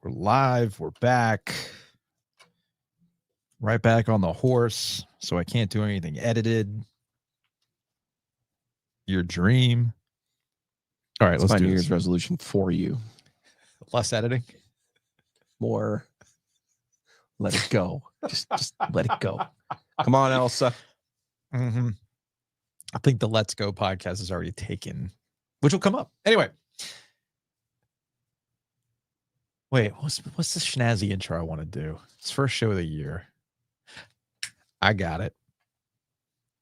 We're live. We're back. Right back on the horse, so I can't do anything edited. Your dream. All right, That's let's my do New this. Year's resolution for you. Less editing. More. Let it go. Just let it go. Come on, Elsa. Mm-hmm. I think the Let's Go podcast is already taken, which will come up. Anyway. Wait, what's the snazzy intro I want to do? It's first show of the year. I got it.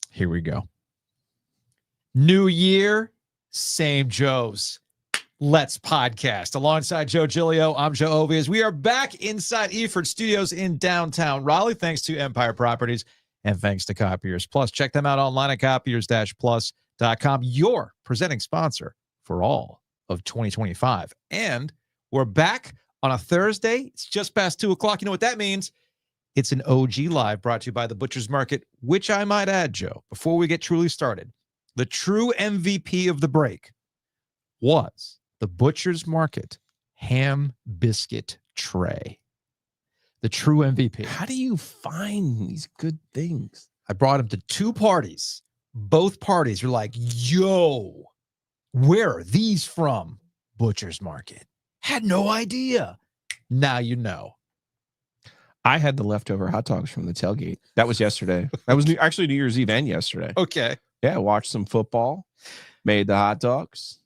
Here we go. New year, same Joes. Let's podcast. Alongside Joe Giglio, I'm Joe Ovies. We are back inside Eford Studios in downtown Raleigh, thanks to Empire Properties and thanks to Copiers Plus. Check them out online at copiers-plus.com, your presenting sponsor for all of 2025. And we're back on a Thursday. It's just past 2 o'clock. You know what that means? It's an OG Live brought to you by the Butcher's Market, which I might add, Joe, before we get truly started, the true MVP of the break was the Butcher's Market ham biscuit tray. The true MVP. How do you find these good things? I brought him to 2 parties. Both parties were like, yo, where are these from? Butcher's Market. Had no idea. Now you know. I had the leftover hot dogs from the tailgate. That was yesterday. That was actually New Year's Eve and yesterday. Okay. Yeah, watched some football, made the hot dogs.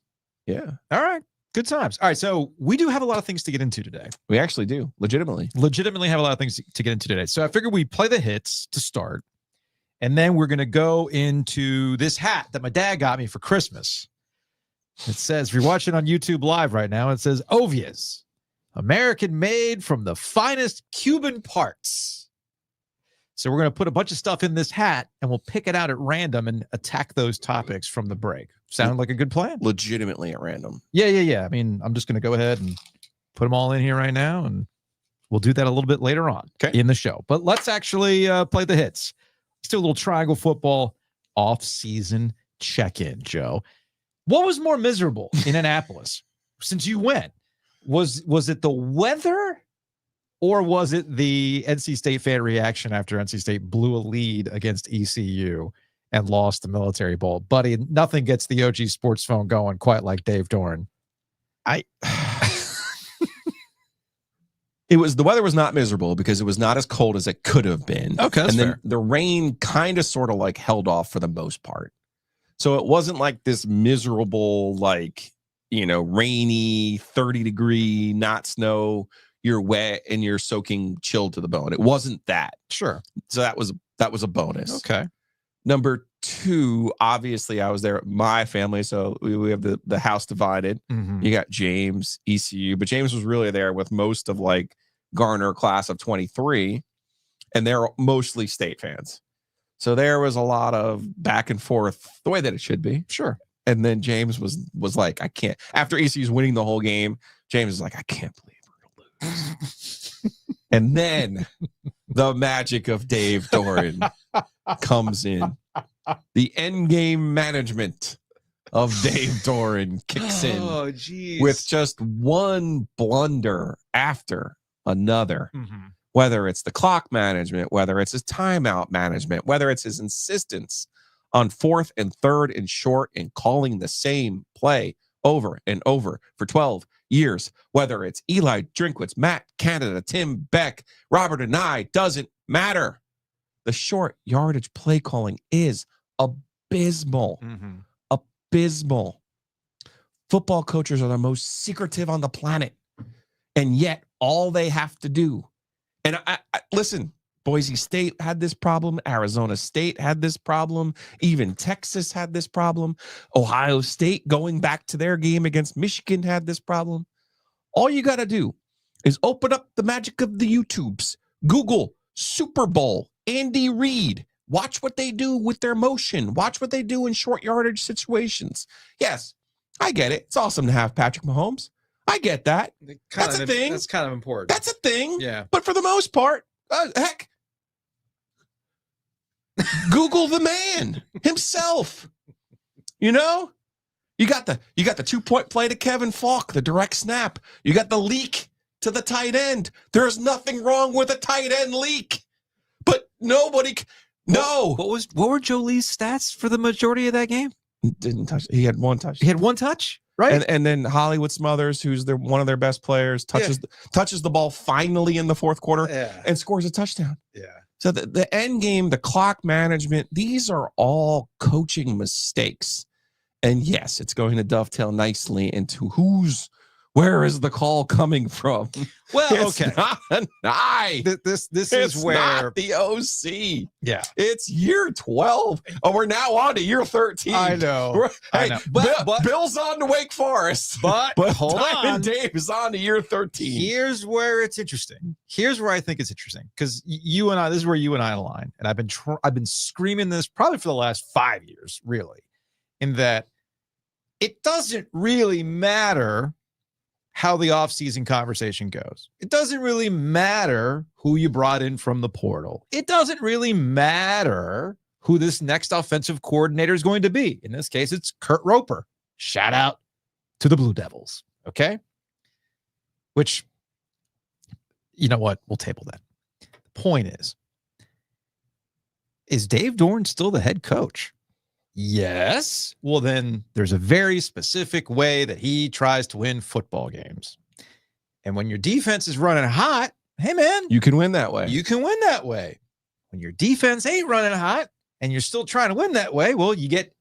Yeah. All right. Good times. All right. So we do have a lot of things to get into today. We actually do. Legitimately have a lot of things to get into today. So I figured we'd play the hits to start. And then we're going to go into this hat that my dad got me for Christmas. It says, if you're watching on YouTube Live right now, it says Ovies, American made from the finest Cuban parts. So we're going to put a bunch of stuff in this hat and we'll pick it out at random and attack those topics from the break. Sound like a good plan? Legitimately at random. Yeah. I mean, I'm just going to go ahead and put them all in here right now, and we'll do that a little bit later on in the show. But let's actually play the hits. Let's do a little triangle football off-season check-in, Joe. What was more miserable in Annapolis since you went? Was it the weather, or was it the NC State fan reaction after NC State blew a lead against ECU and lost the Military Bowl? Buddy, nothing gets the OG sports phone going quite like Dave Doeren. The weather was not miserable because it was not as cold as it could have been. Okay, that's and then fair. The rain kind of sort of like held off for the most part. So it wasn't like this miserable, like, rainy 30-degree, not snow, you're wet and you're soaking chill to the bone. It wasn't that. Sure. So that was a bonus. Okay. Number 2, obviously I was there with my family. So we have the house divided. Mm-hmm. You got James, ECU, but James was really there with most of like Garner class of 23, and they're mostly State fans. So there was a lot of back and forth the way that it should be. Sure. And then James was like, I can't. After ECU's winning the whole game, James is like, I can't believe we're going to lose. And then the magic of Dave Doeren comes in. The end game management of Dave Doeren kicks in with just one blunder after another. Mm-hmm. Whether it's the clock management, whether it's his timeout management, whether it's his insistence on 4th and 3rd and short and calling the same play over and over for 12 years, whether it's Eli Drinkwitz, Matt Canada, Tim Beck, Robert and I, doesn't matter. The short yardage play calling is abysmal. Mm-hmm. Abysmal. Football coaches are the most secretive on the planet. And yet all they have to do, and I listen, Boise State had this problem. Arizona State had this problem. Even Texas had this problem. Ohio State, going back to their game against Michigan, had this problem. All you got to do is open up the magic of the YouTubes. Google Super Bowl, Andy Reid. Watch what they do with their motion. Watch what they do in short yardage situations. Yes, I get it. It's awesome to have Patrick Mahomes. I get that. That's a thing. That's kind of important. That's a thing. Yeah. But for the most part, heck, Google the man himself. You know, you got the 2-point play to Kevin Falk, the direct snap. You got the leak to the tight end. There's nothing wrong with a tight end leak, but nobody. No. What were Joe Lee's stats for the majority of that game? Didn't touch. He had one touch. He had one touch, right? And then Hollywood Smothers, who's one of their best players, touches the ball finally in the fourth quarter and scores a touchdown. Yeah. So the end game, the clock management, these are all coaching mistakes. And yes, it's going to dovetail nicely into where is the call coming from? Well, it's okay. not an I. This it's is where not the OC. Yeah. It's year 12. Oh, we're now on to year 13. I know. Hey, I know. But Bill's on to Wake Forest. But hold Diamond on. Dave is on to year 13. Here's where it's interesting. Here's where I think it's interesting. Because you and I, this is where you and I align. And I've been screaming this probably for the last 5 years, really, in that it doesn't really matter how the offseason conversation goes. It doesn't really matter who you brought in from the portal. It doesn't really matter who this next offensive coordinator is going to be. In this case, it's Kurt Roper. Shout out to the Blue Devils. Okay? Which, you know what? We'll table that. The point is Dave Doeren still the head coach? Yes. Well, then there's a very specific way that he tries to win football games. And when your defense is running hot, hey, man, you can win that way. You can win that way. When your defense ain't running hot and you're still trying to win that way, well, you get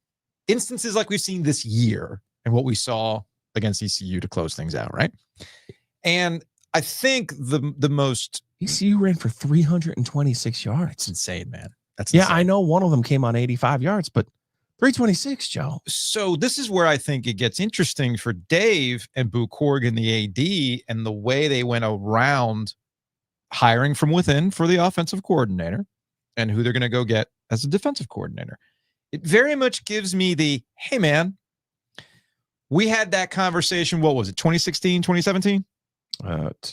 instances like we've seen this year and what we saw against ECU to close things out, right? And I think the most... ECU ran for 326 yards. It's insane, man. That's insane. insane. I know one of them came on 85 yards, but 326, Joe. So this is where I think it gets interesting for Dave and Boo Corrigan, the AD, and the way they went around hiring from within for the offensive coordinator and who they're going to go get as a defensive coordinator. It very much gives me the, hey, man, we had that conversation. What was it? 2016, 2017?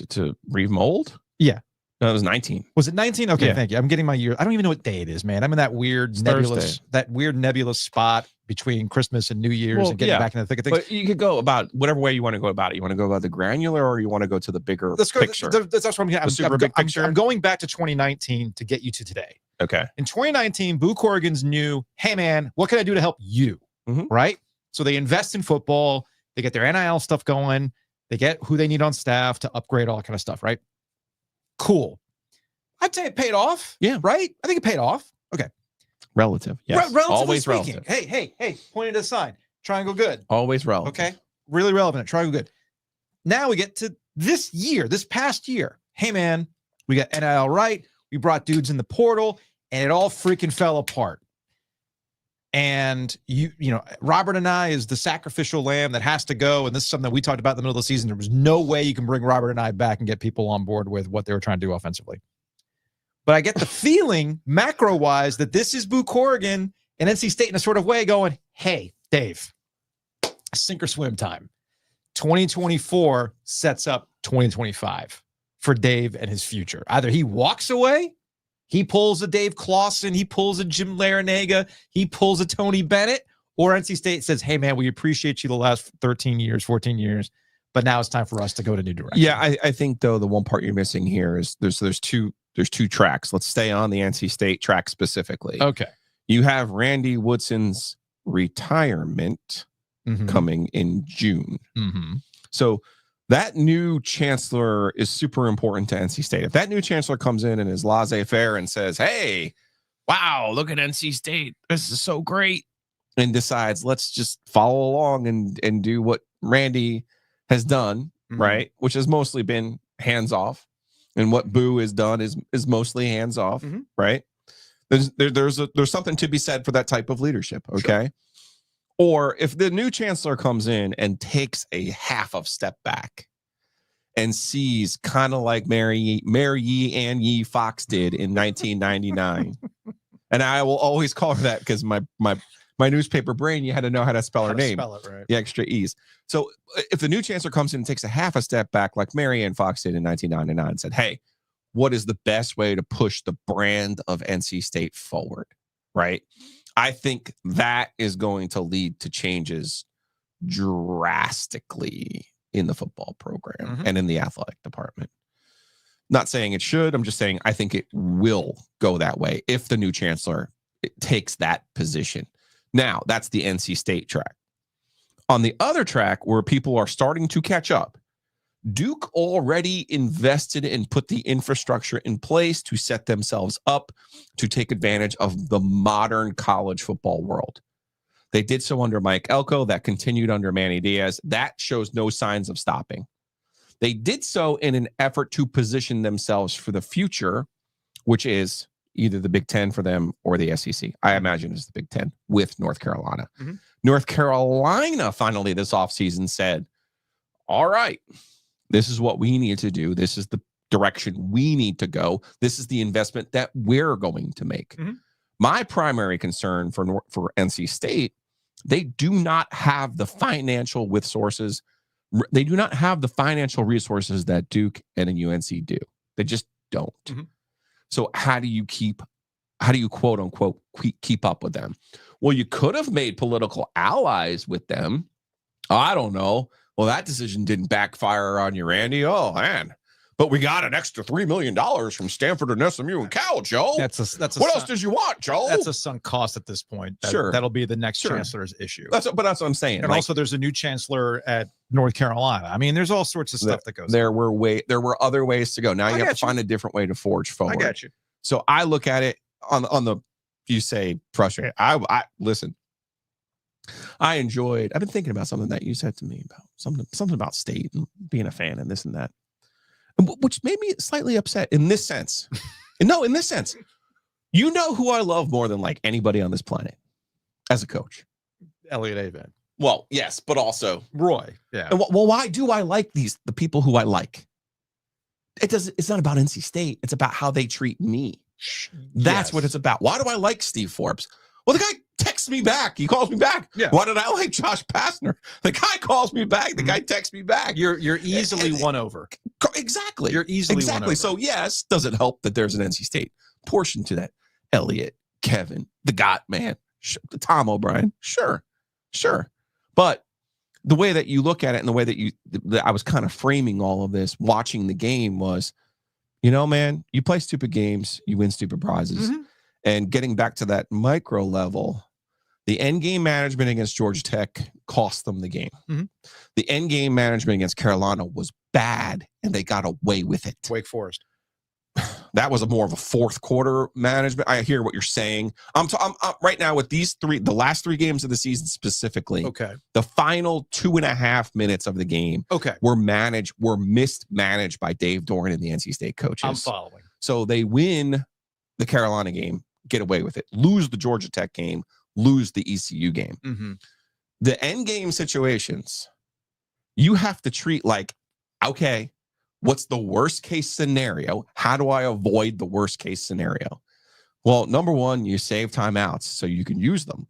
To remold? Yeah. No, it was 19. Was it 19? Okay, yeah. Thank you. I'm getting my year. I don't even know what day it is, man. I'm in that weird nebulous spot between Christmas and New Year's and getting back in the thick of things. But you could go about whatever way you want to go about it. You want to go about the granular or you want to go to the bigger picture? That's what I'm getting. Super big picture. I'm going back to 2019 to get you to today. Okay. In 2019, Boo Corrigan's new, hey, man, what can I do to help you? Mm-hmm. Right? So they invest in football. They get their NIL stuff going. They get who they need on staff to upgrade, all that kind of stuff, right? Cool. I'd say it paid off. Yeah. Right? I think it paid off. Okay. Relative. Yes. Relatively speaking. Relative. Hey, pointing to the sign. Triangle good. Always relative. Okay. Really relevant. Triangle good. Now we get to this past year. Hey, man, we got NIL right. We brought dudes in the portal and it all freaking fell apart. And you know, Robert and I is the sacrificial lamb that has to go. And this is something that we talked about in the middle of the season. There was no way you can bring Robert and I back and get people on board with what they were trying to do offensively. But I get the feeling, macro-wise, that this is Boo Corrigan and NC State in a sort of way going, hey, Dave, sink or swim time. 2024 sets up 2025 for Dave and his future. Either he walks away, he pulls a Dave Clawson, he pulls a Jim Larinaga, he pulls a Tony Bennett, or NC State says, hey, man, we appreciate you the last 13 years, 14 years, but now it's time for us to go to new direction. Yeah, I think, though, the one part you're missing here is there's two tracks. Let's stay on the NC State track specifically. Okay. You have Randy Woodson's retirement coming in June. Mm-hmm. So that new chancellor is super important to NC State. If that new chancellor comes in and is laissez-faire and says, hey, wow, look at NC State. This is so great. And decides, let's just follow along and do what Randy has done, right? Which has mostly been hands off. And what Boo has done is mostly hands off, right? There's something to be said for that type of leadership, okay? Sure. Or if the new chancellor comes in and takes a half of step back and sees kind of like Mary Yee Ann Yee Fox did in 1999, and I will always call her that because my newspaper brain, you had to know how to spell her name. Spell it right. The extra E's. So if the new chancellor comes in and takes a half a step back like Mary Ann Fox did in 1999 and said, hey, what is the best way to push the brand of NC State forward, right? I think that is going to lead to changes drastically in the football program and in the athletic department. Not saying it should. I'm just saying I think it will go that way if the new chancellor takes that position. Now, that's the NC State track. On the other track, where people are starting to catch up, Duke already invested and put the infrastructure in place to set themselves up to take advantage of the modern college football world. They did so under Mike Elko. That continued under Manny Diaz. That shows no signs of stopping. They did so in an effort to position themselves for the future, which is either the Big Ten for them or the SEC. I imagine it's the Big Ten with North Carolina. North Carolina finally this offseason said, all right, this is what we need to do. This is the direction we need to go. This is the investment that we're going to make. My primary concern for NC State, they do not have the financial resources. They do not have the financial resources that Duke and UNC do. They just don't. So how do you quote unquote keep up with them? Well, you could have made political allies with them. I don't know. Well, that decision didn't backfire on you, Randy. Oh, man. But we got an extra $3 million from Stanford and SMU and Cal, Joe. That's a what else did you want, Joe? That's a sunk cost at this point. That'll be the next chancellor's issue. That's what I'm saying. And also, there's a new chancellor at North Carolina. I mean, there's all sorts of stuff that goes. There were other ways to go. Now you have to find a different way to forge forward. I got you. So I look at it on the. You say frustrated. I listen. I've been thinking about something that you said to me about something about State and being a fan and this and that, which made me slightly upset in this sense. In this sense, you know who I love more than like anybody on this planet as a coach? Elliot Avent. Well, yes, but also Roy. Yeah. And why do I like the people who I like? It's not about NC State. It's about how they treat me. That's what it's about. Why do I like Steve Forbes? Well, the guy texts me back. He calls me back. Yeah. Why did I like Josh Pastner? The guy calls me back. The guy texts me back. You're easily won over. Exactly. You're easily won over. So yes, does it help that there's an NC State portion to that? Elliot, Kevin, the Got Man, Tom O'Brien. Sure. But the way that you look at it and the way that I was kind of framing all of this, watching the game was, man, you play stupid games, you win stupid prizes. And getting back to that micro level, the end game management against Georgia Tech cost them the game. The end game management against Carolina was bad, and they got away with it. Wake Forest. That was more of a fourth quarter management. I hear what you're saying. I'm right now with these the last three games of the season specifically. Okay. The final 2.5 minutes of the game. Okay. Were mismanaged by Dave Doeren and the NC State coaches. I'm following. So they win the Carolina game, get away with it, lose the Georgia Tech game, lose the ECU game. The end game situations, you have to treat like, okay, what's the worst case scenario? How do I avoid the worst case scenario? Well, number one, you save timeouts so you can use them.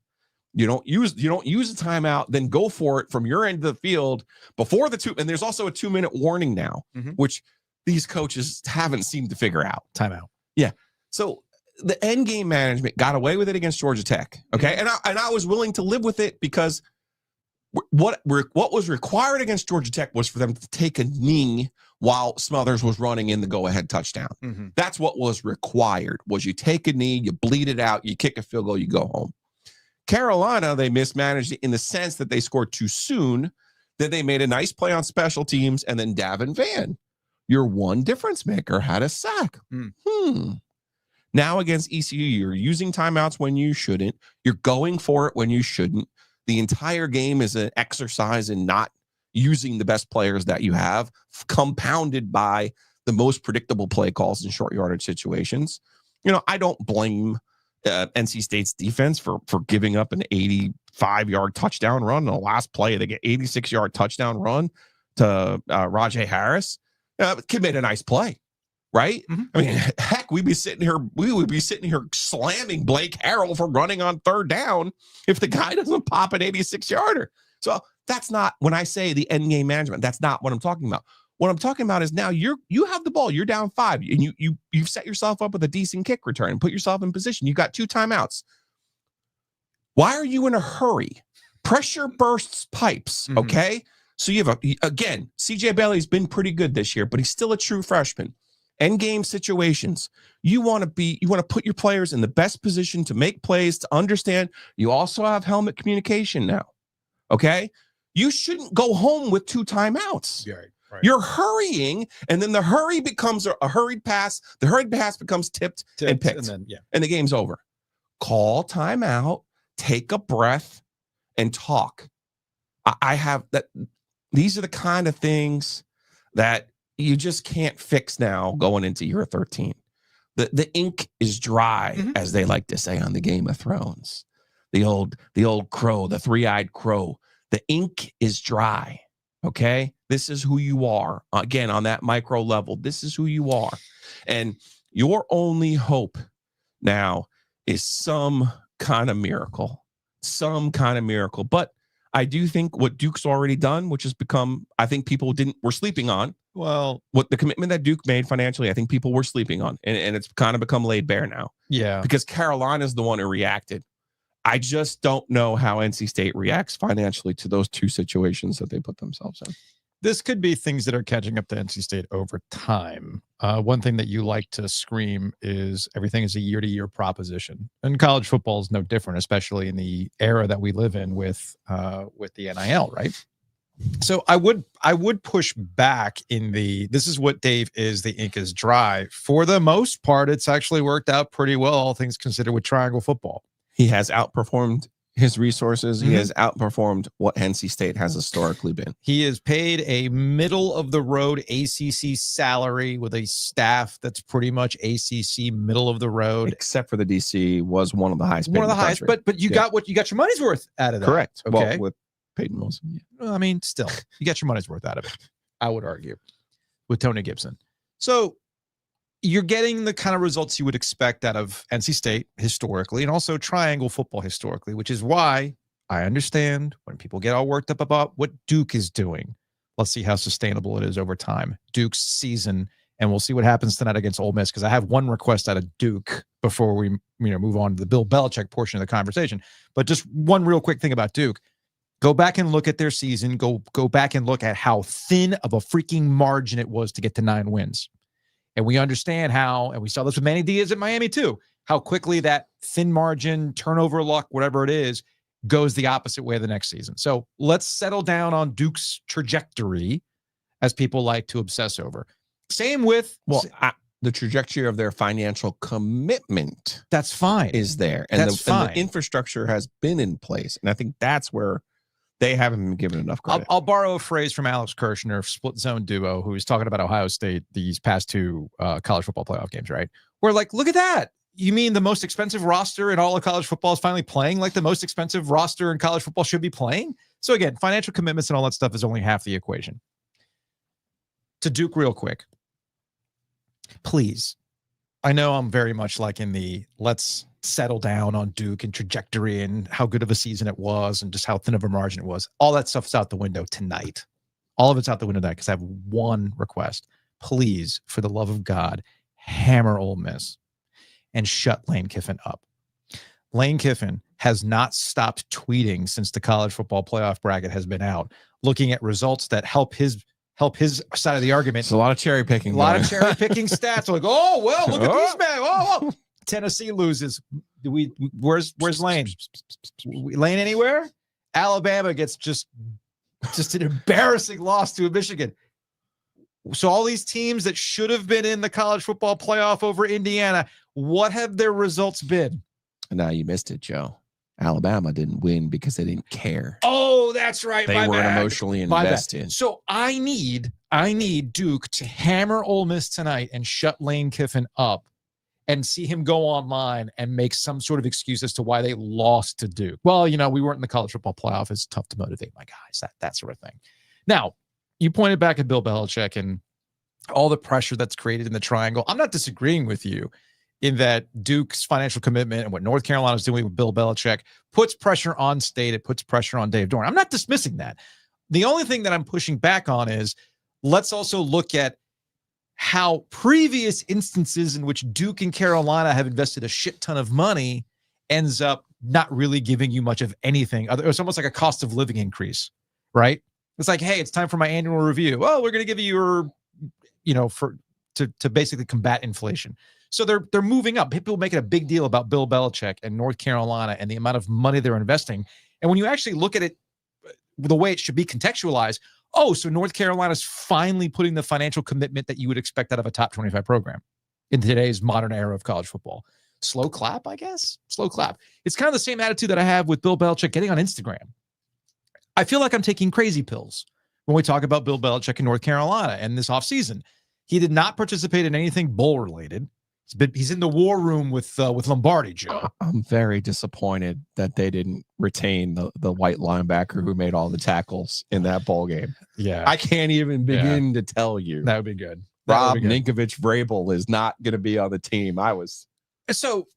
You don't use a timeout, then go for it from your end of the field before the 2. And there's also a 2-minute warning now, which these coaches haven't seemed to figure out. Timeout. Yeah. So the end game management got away with it against Georgia Tech. Okay. And I was willing to live with it because what was required against Georgia Tech was for them to take a knee while Smothers was running in the go-ahead touchdown. That's what was required, was you take a knee, you bleed it out, you kick a field goal, you go home. Carolina, they mismanaged it in the sense that they scored too soon, then they made a nice play on special teams, and then Davin Vann, your one difference maker, had a sack. Now against ECU, you're using timeouts when you shouldn't. You're going for it when you shouldn't. The entire game is an exercise in not using the best players that you have, compounded by the most predictable play calls in short yardage situations. I don't blame NC State's defense for giving up an 85-yard touchdown run on the last play. They get 86-yard touchdown run to Rajay Harris. Kid made a nice play, right? I mean, heck, we would be sitting here slamming Blake Harrell for running on third down if the guy doesn't pop an 86-yarder. So that's not, when I say the end game management, that's not what I'm talking about. What I'm talking about is now you have the ball, you're down 5, and you've set yourself up with a decent kick return and put yourself in position. You got 2 timeouts. Why are you in a hurry? Pressure bursts pipes, okay? So you have again, CJ Bailey's been pretty good this year, but he's still a true freshman. End game situations. You want to put your players in the best position to make plays, to understand. You also have helmet communication now. Okay. You shouldn't go home with 2 timeouts. Right. You're hurrying, and then the hurry becomes a hurried pass. The hurried pass becomes tipped and picked, and the game's over. Call timeout, take a breath, and talk. I have that. These are the kind of things that you just can't fix now going into year 13. The ink is dry, as they like to say on the Game of Thrones. The old crow, the 3-eyed crow. The ink is dry. Okay, this is who you are. Again, on that micro level, this is who you are. And your only hope now is some kind of miracle. But I do think what Duke's already done, which has become, I think people were sleeping on. Well, what the commitment that Duke made financially, I think people were sleeping on. And it's kind of become laid bare now. Yeah. Because Carolina's the one who reacted. I just don't know how NC State reacts financially to those 2 situations that they put themselves in. This could be things that are catching up to NC State over time. One thing that you like to scream is everything is a year-to-year proposition. And college football is no different, especially in the era that we live in with the NIL, right? So I would push back in this is what Dave is, the ink is dry. For the most part, it's actually worked out pretty well, all things considered, with triangle football. He has outperformed his resources. He has outperformed what NC State has historically been. He is paid a middle-of-the-road ACC salary with a staff that's pretty much ACC middle-of-the-road. Except for the DC was one of the highest. One of the highest, but you got you got your money's worth out of that. Correct. Okay. Well, with Peyton Wilson. Yeah. I mean, still, you got your money's worth out of it, I would argue, with Tony Gibson. So you're getting the kind of results you would expect out of NC State historically, and also triangle football historically, which is why I understand when people get all worked up about what Duke is doing. Let's see how sustainable it is over time. Duke's season, and we'll see what happens tonight against Ole Miss, because I have one request out of Duke before we move on to the Bill Belichick portion of the conversation. But just one real quick thing about Duke. Go back and look at their season. Go back and look at how thin of a freaking margin it was to get to 9 wins. And we understand how, and we saw this with Manny Diaz at Miami too, how quickly that thin margin, turnover luck, whatever it is, goes the opposite way the next season. So let's settle down on Duke's trajectory, as people like to obsess over. Same with... the trajectory of their financial commitment. That's fine. Is there. And the infrastructure has been in place. And I think that's where they haven't been given enough credit. I'll borrow a phrase from Alex Kirshner, Split Zone Duo, who was talking about Ohio State these past 2 college football playoff games, right? We're like, look at that. You mean the most expensive roster in all of college football is finally playing like the most expensive roster in college football should be playing? So again, financial commitments and all that stuff is only half the equation. To Duke real quick. Please. I know I'm very much like in the let's settle down on Duke and trajectory and how good of a season it was and just how thin of a margin it was. All that stuff's out the window tonight. All of it's out the window tonight because I have one request. Please, for the love of God, hammer Ole Miss and shut Lane Kiffin up. Lane Kiffin has not stopped tweeting since the college football playoff bracket has been out, looking at results that help his side of the argument. It's a lot of cherry picking. A lot of cherry picking stats. Like, oh, well, look at these men. Oh, Tennessee loses. Where's Lane? Lane anywhere? Alabama gets just an embarrassing loss to Michigan. So all these teams that should have been in the college football playoff over Indiana, what have their results been? Now you missed it, Joe. Alabama didn't win because they didn't care. Oh, that's right. They weren't emotionally invested. So I need Duke to hammer Ole Miss tonight and shut Lane Kiffin up and see him go online and make some sort of excuse as to why they lost to Duke. Well, we weren't in the college football playoff. It's tough to motivate my guys, that sort of thing. Now, you pointed back at Bill Belichick and all the pressure that's created in the triangle. I'm not disagreeing with you in that Duke's financial commitment and what North Carolina is doing with Bill Belichick puts pressure on State. It puts pressure on Dave Doeren. I'm not dismissing that. The only thing that I'm pushing back on is let's also look at how previous instances in which Duke and Carolina have invested a shit ton of money ends up not really giving you much of anything. It's almost like a cost of living increase, right? It's like, hey, it's time for my annual review. Oh, we're going to give you your, to basically combat inflation. So they're moving up. People making a big deal about Bill Belichick and North Carolina and the amount of money they're investing. And when you actually look at it the way it should be contextualized, oh, so North Carolina's finally putting the financial commitment that you would expect out of a top 25 program in today's modern era of college football. Slow clap, I guess. Slow clap. It's kind of the same attitude that I have with Bill Belichick getting on Instagram. I feel like I'm taking crazy pills when we talk about Bill Belichick in North Carolina and this offseason. He did not participate in anything bowl related. He's in the war room with Lombardi, Joe. I'm very disappointed that they didn't retain the white linebacker who made all the tackles in that bowl game. Yeah. I can't even begin to tell you. That would be good. Rob Ninkovich-Vrabel is not going to be on the team. So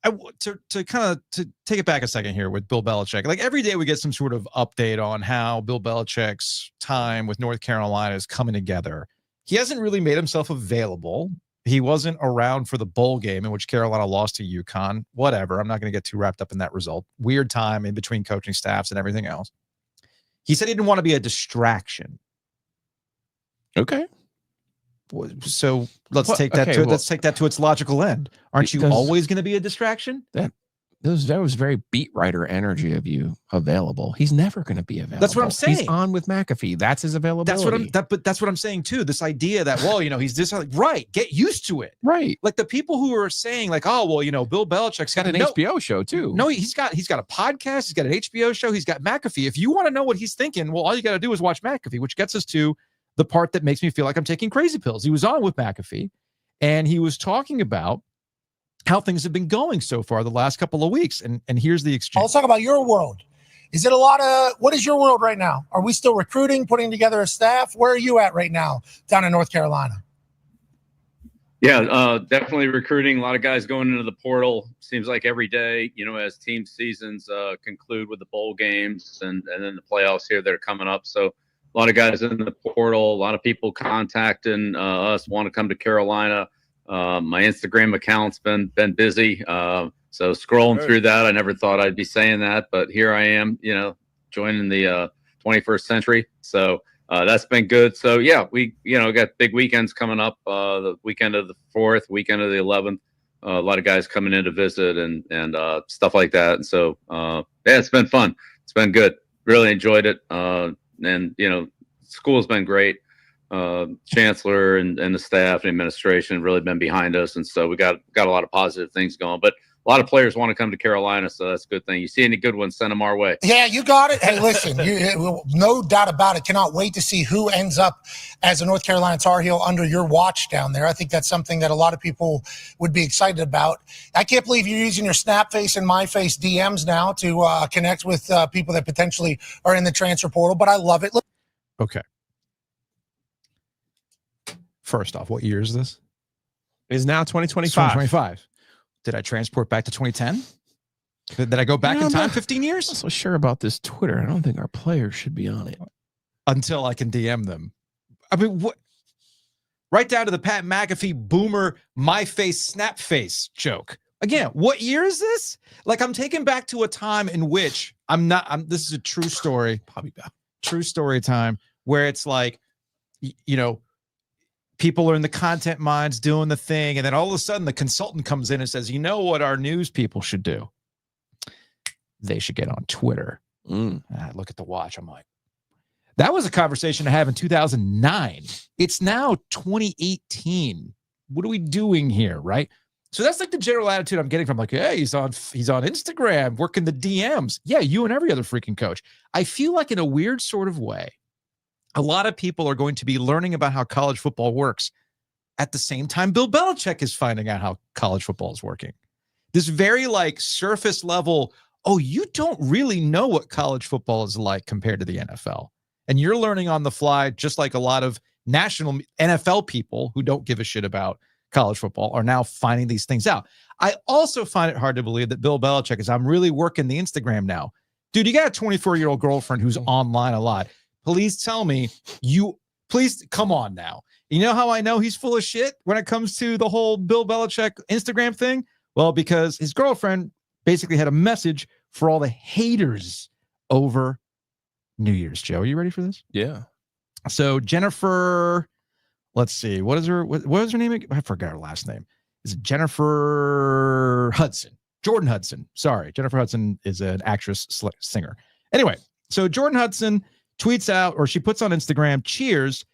to kind of to take it back a second here with Bill Belichick, like every day we get some sort of update on how Bill Belichick's time with North Carolina is coming together. He hasn't really made himself available. He wasn't around for the bowl game in which Carolina lost to UConn. Whatever. I'm not going to get too wrapped up in that result. Weird time in between coaching staffs and everything else. He said he didn't want to be a distraction. Okay. So let's take that to its logical end. Aren't you always going to be a distraction? That was very beat writer energy of you available. He's never going to be available. That's what I'm saying. He's on with McAfee. That's his availability. That's what I'm saying too. This idea that, well, he's just like, right. Get used to it. Right. Like the people who are saying like, oh, well, Bill Belichick's got an HBO show too. No, he's got a podcast. He's got an HBO show. He's got McAfee. If you want to know what he's thinking, well, all you got to do is watch McAfee, which gets us to the part that makes me feel like I'm taking crazy pills. He was on with McAfee and he was talking about how things have been going so far the last couple of weeks. And here's the exchange. Let's talk about your world. Is it what is your world right now? Are we still recruiting, putting together a staff? Where are you at right now down in North Carolina? Yeah, definitely recruiting. A lot of guys going into the portal. Seems like every day, as team seasons conclude with the bowl games and then the playoffs here that are coming up. So a lot of guys in the portal, a lot of people contacting us, want to come to Carolina. My Instagram account's been busy. So scrolling through that, I never thought I'd be saying that, but here I am, joining the 21st century. So that's been good. So yeah, we, got big weekends coming up, the weekend of the 4th, weekend of the 11th, a lot of guys coming in to visit and stuff like that. And so, yeah, it's been fun. It's been good. Really enjoyed it. And school's been great. Chancellor and the staff and administration have really been behind us. And so we got a lot of positive things going, but a lot of players want to come to Carolina. So that's a good thing. You see any good ones, send them our way. Yeah, you got it. Hey, listen, no doubt about it. Cannot wait to see who ends up as a North Carolina Tar Heel under your watch down there. I think that's something that a lot of people would be excited about. I can't believe you're using your Snapface and MyFace DMs now to connect with people that potentially are in the transfer portal, but I love it. Okay. First off, what year is this? It is now 2025. 2025. Did I transport back to 2010? Did I go back in time 15 years? I'm not so sure about this Twitter. I don't think our players should be on it. Until I can DM them. I mean, what? Right down to the Pat McAfee boomer, my face, snap face joke. Again, what year is this? Like, I'm taken back to a time in which this is a true story. Probably about true story time where it's like, people are in the content minds doing the thing. And then all of a sudden the consultant comes in and says, you know what our news people should do? They should get on Twitter. I look at the watch. I'm like, that was a conversation I had in 2009. It's now 2018. What are we doing here? Right. So that's like the general attitude I'm getting from like, hey, he's on Instagram working the DMs. Yeah. You and every other freaking coach. I feel like in a weird sort of way, a lot of people are going to be learning about how college football works at the same time Bill Belichick is finding out how college football is working. This very like surface level, oh, you don't really know what college football is like compared to the NFL. And you're learning on the fly, just like a lot of national NFL people who don't give a shit about college football are now finding these things out. I also find it hard to believe that Bill Belichick is, I'm really working the Instagram now. Dude, you got a 24-year-old girlfriend who's online a lot. Please tell me please come on now. You know how I know he's full of shit when it comes to the whole Bill Belichick Instagram thing? Well, because his girlfriend basically had a message for all the haters over New Year's, Joe. Are you ready for this? Yeah. So Jennifer, let's see. What is her? What was her name? I forgot her last name. Is it Jennifer Hudson? Jordan Hudson. Sorry. Jennifer Hudson is an actress, singer. Anyway, so Jordan Hudson tweets out, or she puts on Instagram, cheers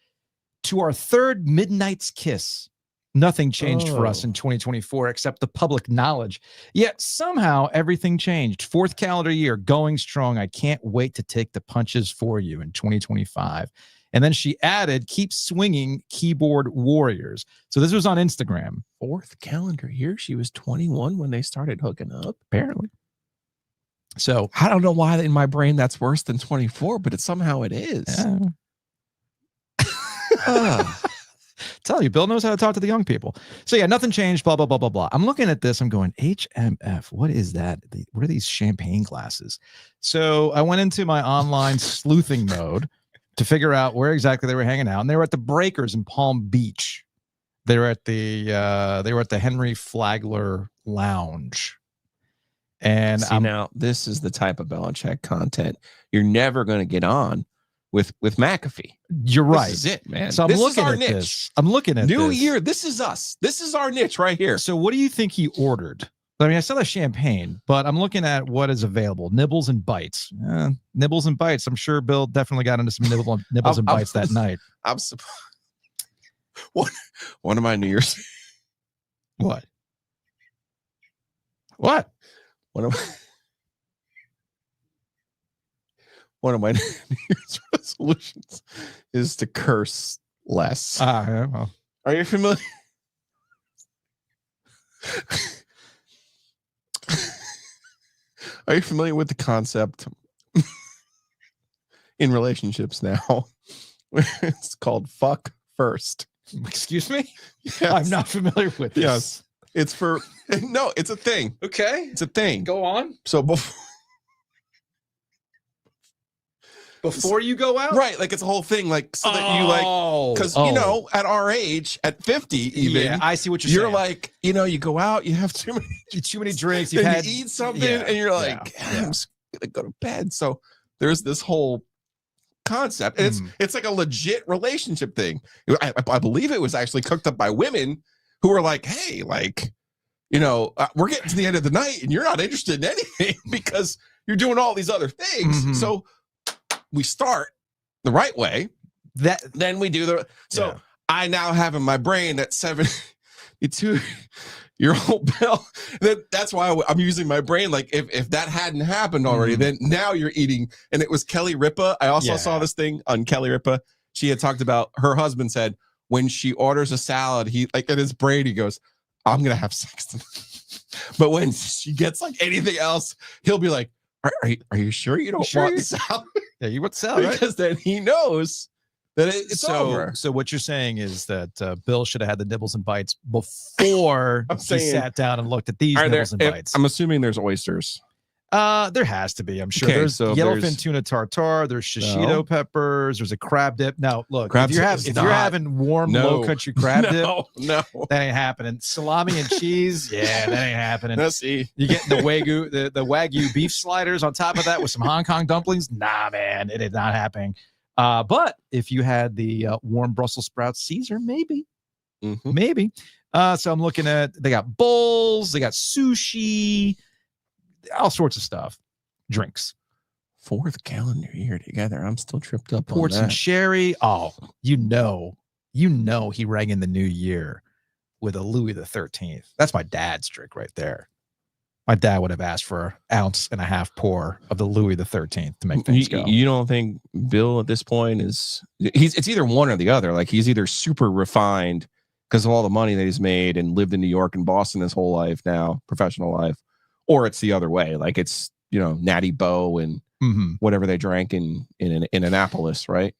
to our third Midnight's Kiss. Nothing changed for us in 2024 except the public knowledge. Yet somehow everything changed. Fourth calendar year, going strong. I can't wait to take the punches for you in 2025. And then she added, keep swinging, keyboard warriors. So this was on Instagram. Fourth calendar year. She was 21 when they started hooking up. Apparently. So I don't know why in my brain that's worse than 24, but somehow it is. Tell you, Bill knows how to talk to the young people. So yeah, nothing changed, blah, blah, blah, blah, blah. I'm looking at this. I'm going, HMF, what is that? What are these champagne glasses? So I went into my online sleuthing mode to figure out where exactly they were hanging out. And they were at the Breakers in Palm Beach. They were at the Henry Flagler Lounge. And now this is the type of Belichick content you're never going to get on with McAfee. You're right. This is it, man. So I'm looking at this. I'm looking at New this. Year. This is us. This is our niche right here. So what do you think he ordered? I mean, I saw the champagne, but I'm looking at what is available. Nibbles and bites. Nibbles and bites. I'm sure Bill definitely got into some nibbles and bites that night. One of my New Year's. What? One of my New Year's resolutions is to curse less. Well. Are you familiar? Are you familiar with the concept in relationships now? It's called fuck first. Excuse me? Yes. I'm not familiar with this. Yes. It's for no, it's a thing. Okay. It's a thing. Go on. So before you go out? Right, like it's a whole thing, like so that you like, because you know, at our age, at 50 even, yeah, I see what you're saying. Like, you know, you go out, you have too many drinks, you eat something, and you're like, I'm just gonna go to bed. So there's this whole concept, and it's like a legit relationship thing. I believe it was actually cooked up by women who were like, hey, like, you know, we're getting to the end of the night, and you're not interested in anything because you're doing all these other things. So we start the right way. Then we do the I now have in my brain that 72-year-old Bill. That's why I'm using my brain. Like if that hadn't happened already, then now you're eating. And it was Kelly Ripa. I also saw this thing on Kelly Ripa. She had talked about her husband said when she orders a salad, he like in his brain he goes, I'm gonna have sex tonight. But when she gets like anything else, he'll be like, Are you sure you don't want the salad? Yeah, you want salad, right? Because then he knows that it's over. So what you're saying is that Bill should have had the nibbles and bites before he sat down and looked at these nibbles and bites. I'm assuming there's oysters. There has to be. I'm sure there's yellowfin tuna tartare. There's shishito peppers. There's a crab dip. Now, look, if you're having warm low country crab dip, no, that ain't happening. Salami and cheese, that ain't happening. Let's see. You get the wagyu beef sliders on top of that with some Hong Kong dumplings. Nah, man, it is not happening. But if you had the warm Brussels sprouts Caesar, maybe. So I'm looking at, they got bowls, they got sushi, all sorts of stuff. Drinks. Fourth calendar year together. I'm still tripped up Ports on that. and sherry. Oh, you know he rang in the new year with a Louis the 13th. That's my dad's drink right there. My dad would have asked for an ounce and a half pour of the Louis the 13th to make things go. You don't think Bill at this point it's either one or the other. Like he's either super refined because of all the money that he's made and lived in New York and Boston his whole life now, professional life, or it's the other way. Like it's, you know, Natty Boh and whatever they drank in Annapolis, right?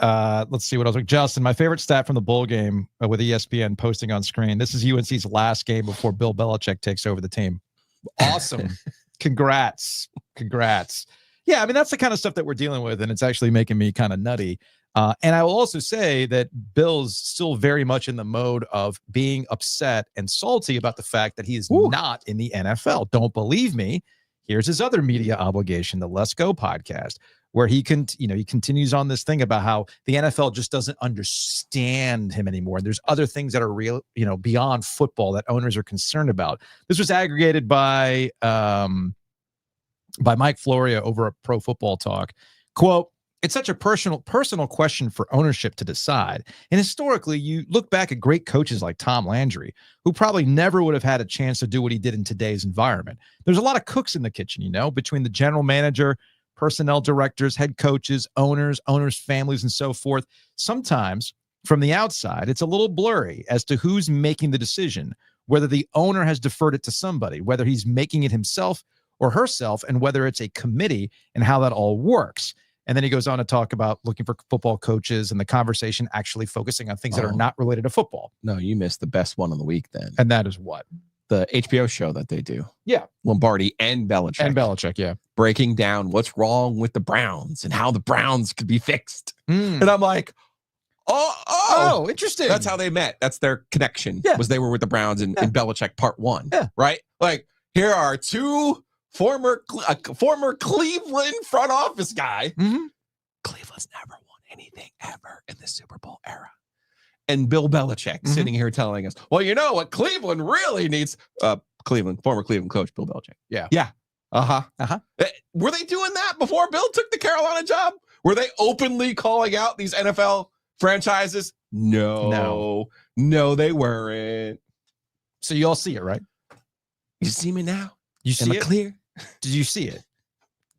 Let's see what else. Justin, my favorite stat from the bowl game with ESPN posting on screen. This is UNC's last game before Bill Belichick takes over the team. Awesome. Congrats. Yeah, I mean, that's the kind of stuff that we're dealing with, and it's actually making me kind of nutty. And I will also say that Bill's still very much in the mode of being upset and salty about the fact that he is not in the NFL. Don't believe me? Here's his other media obligation, the Let's Go podcast. where he continues on this thing about how the NFL just doesn't understand him anymore. There's other things that are real, beyond football that owners are concerned about. This was aggregated by Mike Floria over at Pro Football Talk. Quote, "It's such a personal question for ownership to decide. And historically, you look back at great coaches like Tom Landry, who probably never would have had a chance to do what he did in today's environment. There's a lot of cooks in the kitchen, between the general manager, personnel directors, head coaches, owners, families, and so forth. Sometimes from the outside, it's a little blurry as to who's making the decision, whether the owner has deferred it to somebody, whether he's making it himself or herself, and whether it's a committee and how that all works." And then he goes on to talk about looking for football coaches and the conversation actually focusing on things that are not related to football. No, you missed the best one of the week then. And that is what? The HBO show that they do. Yeah. Lombardi and Belichick. Yeah. Breaking down what's wrong with the Browns and how the Browns could be fixed. And I'm like, oh, interesting. That's how they met. That's their connection. Yeah. Was they were with the Browns in Belichick Part 1. Yeah. Right? Like, here are two former Cleveland front office guy. Mm-hmm. Cleveland's never won anything ever in the Super Bowl era. And Bill Belichick sitting here telling us, well, you know what Cleveland really needs? Former Cleveland coach Bill Belichick. Yeah. Yeah. Were they doing that before Bill took the Carolina job? Were they openly calling out these NFL franchises? No, they weren't. So you all see it, right? You see me now? You see Am I it? clear? Did you see it?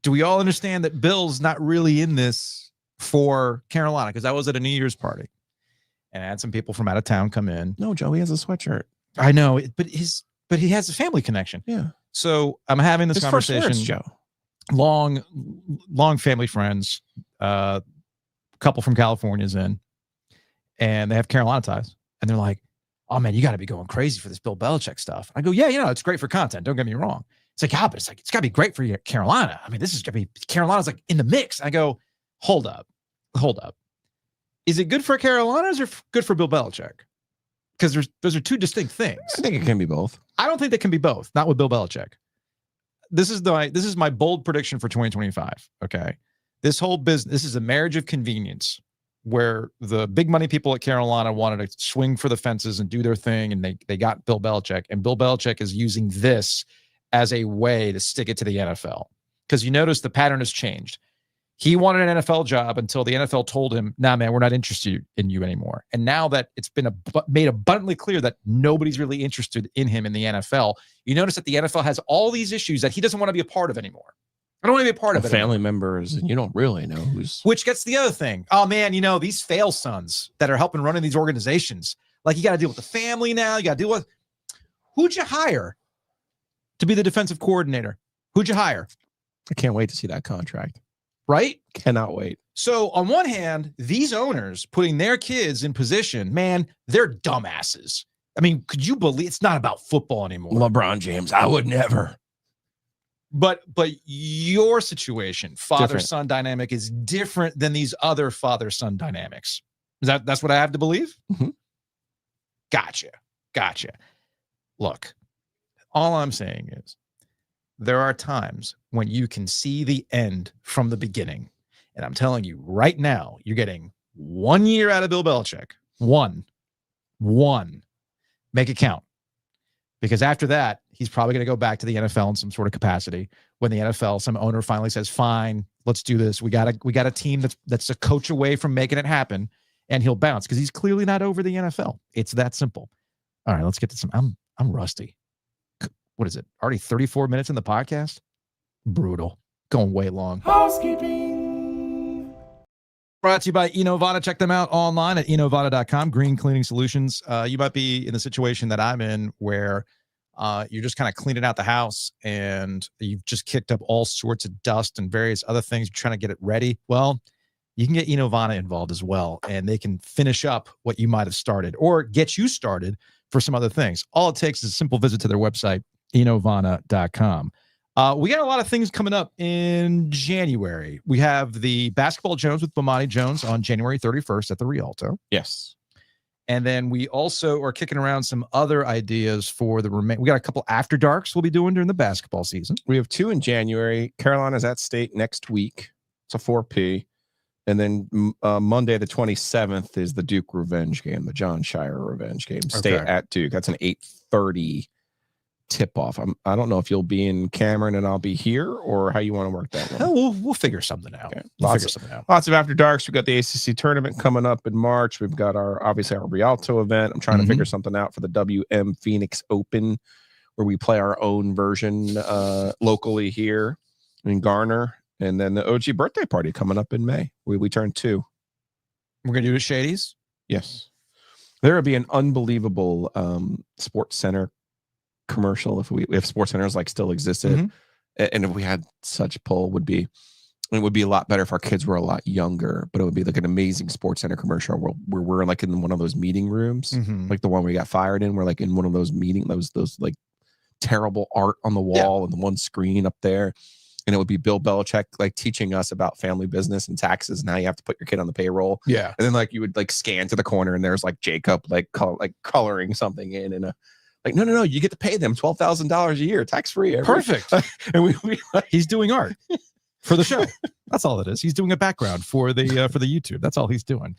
Do we all understand that Bill's not really in this for Carolina? Because I was at a New Year's party and I had some people from out of town come in. No, Joe, he has a sweatshirt. I know, but he has a family connection. Yeah. So I'm having this conversation. First words, Joe. Long family friends, couple from California's in, and they have Carolina ties. And they're like, "Oh man, you got to be going crazy for this Bill Belichick stuff." I go, "Yeah, it's great for content. Don't get me wrong." It's like, "Yeah, but it's got to be great for you, Carolina. I mean, this is going to be Carolina's like in the mix." I go, hold up. Is it good for Carolina or good for Bill Belichick? Because those are two distinct things. I think it can be both. I don't think they can be both. Not with Bill Belichick. This is my bold prediction for 2025. Okay, this whole business. This is a marriage of convenience, where the big money people at Carolina wanted to swing for the fences and do their thing, and they got Bill Belichick, and Bill Belichick is using this as a way to stick it to the NFL. Because you notice the pattern has changed. He wanted an NFL job until the NFL told him, "Nah, man, we're not interested in you anymore." And now that it's been made abundantly clear that nobody's really interested in him in the NFL, you notice that the NFL has all these issues that he doesn't want to be a part of anymore. I don't want to be a part of it. Family members, and you don't really know who's. Which gets the other thing. Oh man, these fail sons that are helping running these organizations. Like, you got to deal with the family now. You got to deal with who'd you hire to be the defensive coordinator? Who'd you hire? I can't wait to see that contract. Right? Cannot wait. So on one hand, these owners putting their kids in position, man, they're dumbasses. I mean, could you believe it's not about football anymore? LeBron James, I would never. But your situation, father-son dynamic, is different than these other father-son dynamics. That's what I have to believe? Mm-hmm. Gotcha. Look, all I'm saying is there are times when you can see the end from the beginning. And I'm telling you right now, you're getting 1 year out of Bill Belichick. One. Make it count. Because after that, he's probably going to go back to the NFL in some sort of capacity. When the NFL, some owner finally says, "Fine, let's do this. We got a team that's a coach away from making it happen," and he'll bounce because he's clearly not over the NFL. It's that simple. All right, let's get to some. I'm rusty. What is it? Already 34 minutes in the podcast? Brutal. Going way long. Housekeeping. Brought to you by Inovata. Check them out online at inovata.com. Green cleaning solutions. You might be in the situation that I'm in where you're just kind of cleaning out the house and you've just kicked up all sorts of dust and various other things. You're trying to get it ready. Well, you can get Inovata involved as well, and they can finish up what you might have started or get you started for some other things. All it takes is a simple visit to their website, inovana.com. We got a lot of things coming up in January. We have the Basketball Jones with Bomani Jones on January 31st at the Rialto. Yes. And then we also are kicking around some other ideas for the we got a couple after darks we'll be doing during the basketball season. We have 2 in January. Carolina's at State next week. It's a 4P. And then Monday the 27th is the Duke revenge game, the John Shire revenge game. Stay at Duke. That's an 8:30 tip-off. I don't know if you'll be in Cameron and I'll be here, or how you want to work that one. We'll figure something out. Okay. Lots of after darks. We've got the ACC tournament coming up in March. We've got our Rialto event. I'm trying to figure something out for the WM Phoenix Open, where we play our own version locally here in Garner. And then the OG birthday party coming up in May. We turn 2. We're going to do the Shadies? Yes. There will be an unbelievable Sports Center commercial if Sports Centers like still existed. And if we had such pull, it would be a lot better if our kids were a lot younger, but it would be like an amazing Sports Center commercial where we're like in one of those meeting rooms, like the one we got fired in. We're like in one of those those like terrible art on the wall and the one screen up there. And it would be Bill Belichick like teaching us about family business and taxes and how you have to put your kid on the payroll. Yeah. And then like you would like scan to the corner and there's like Jacob like coloring something in and no, you get to pay them $12,000 a year tax free. Perfect. And we he's doing art for the show. That's all it is. He's doing a background for the YouTube. That's all he's doing.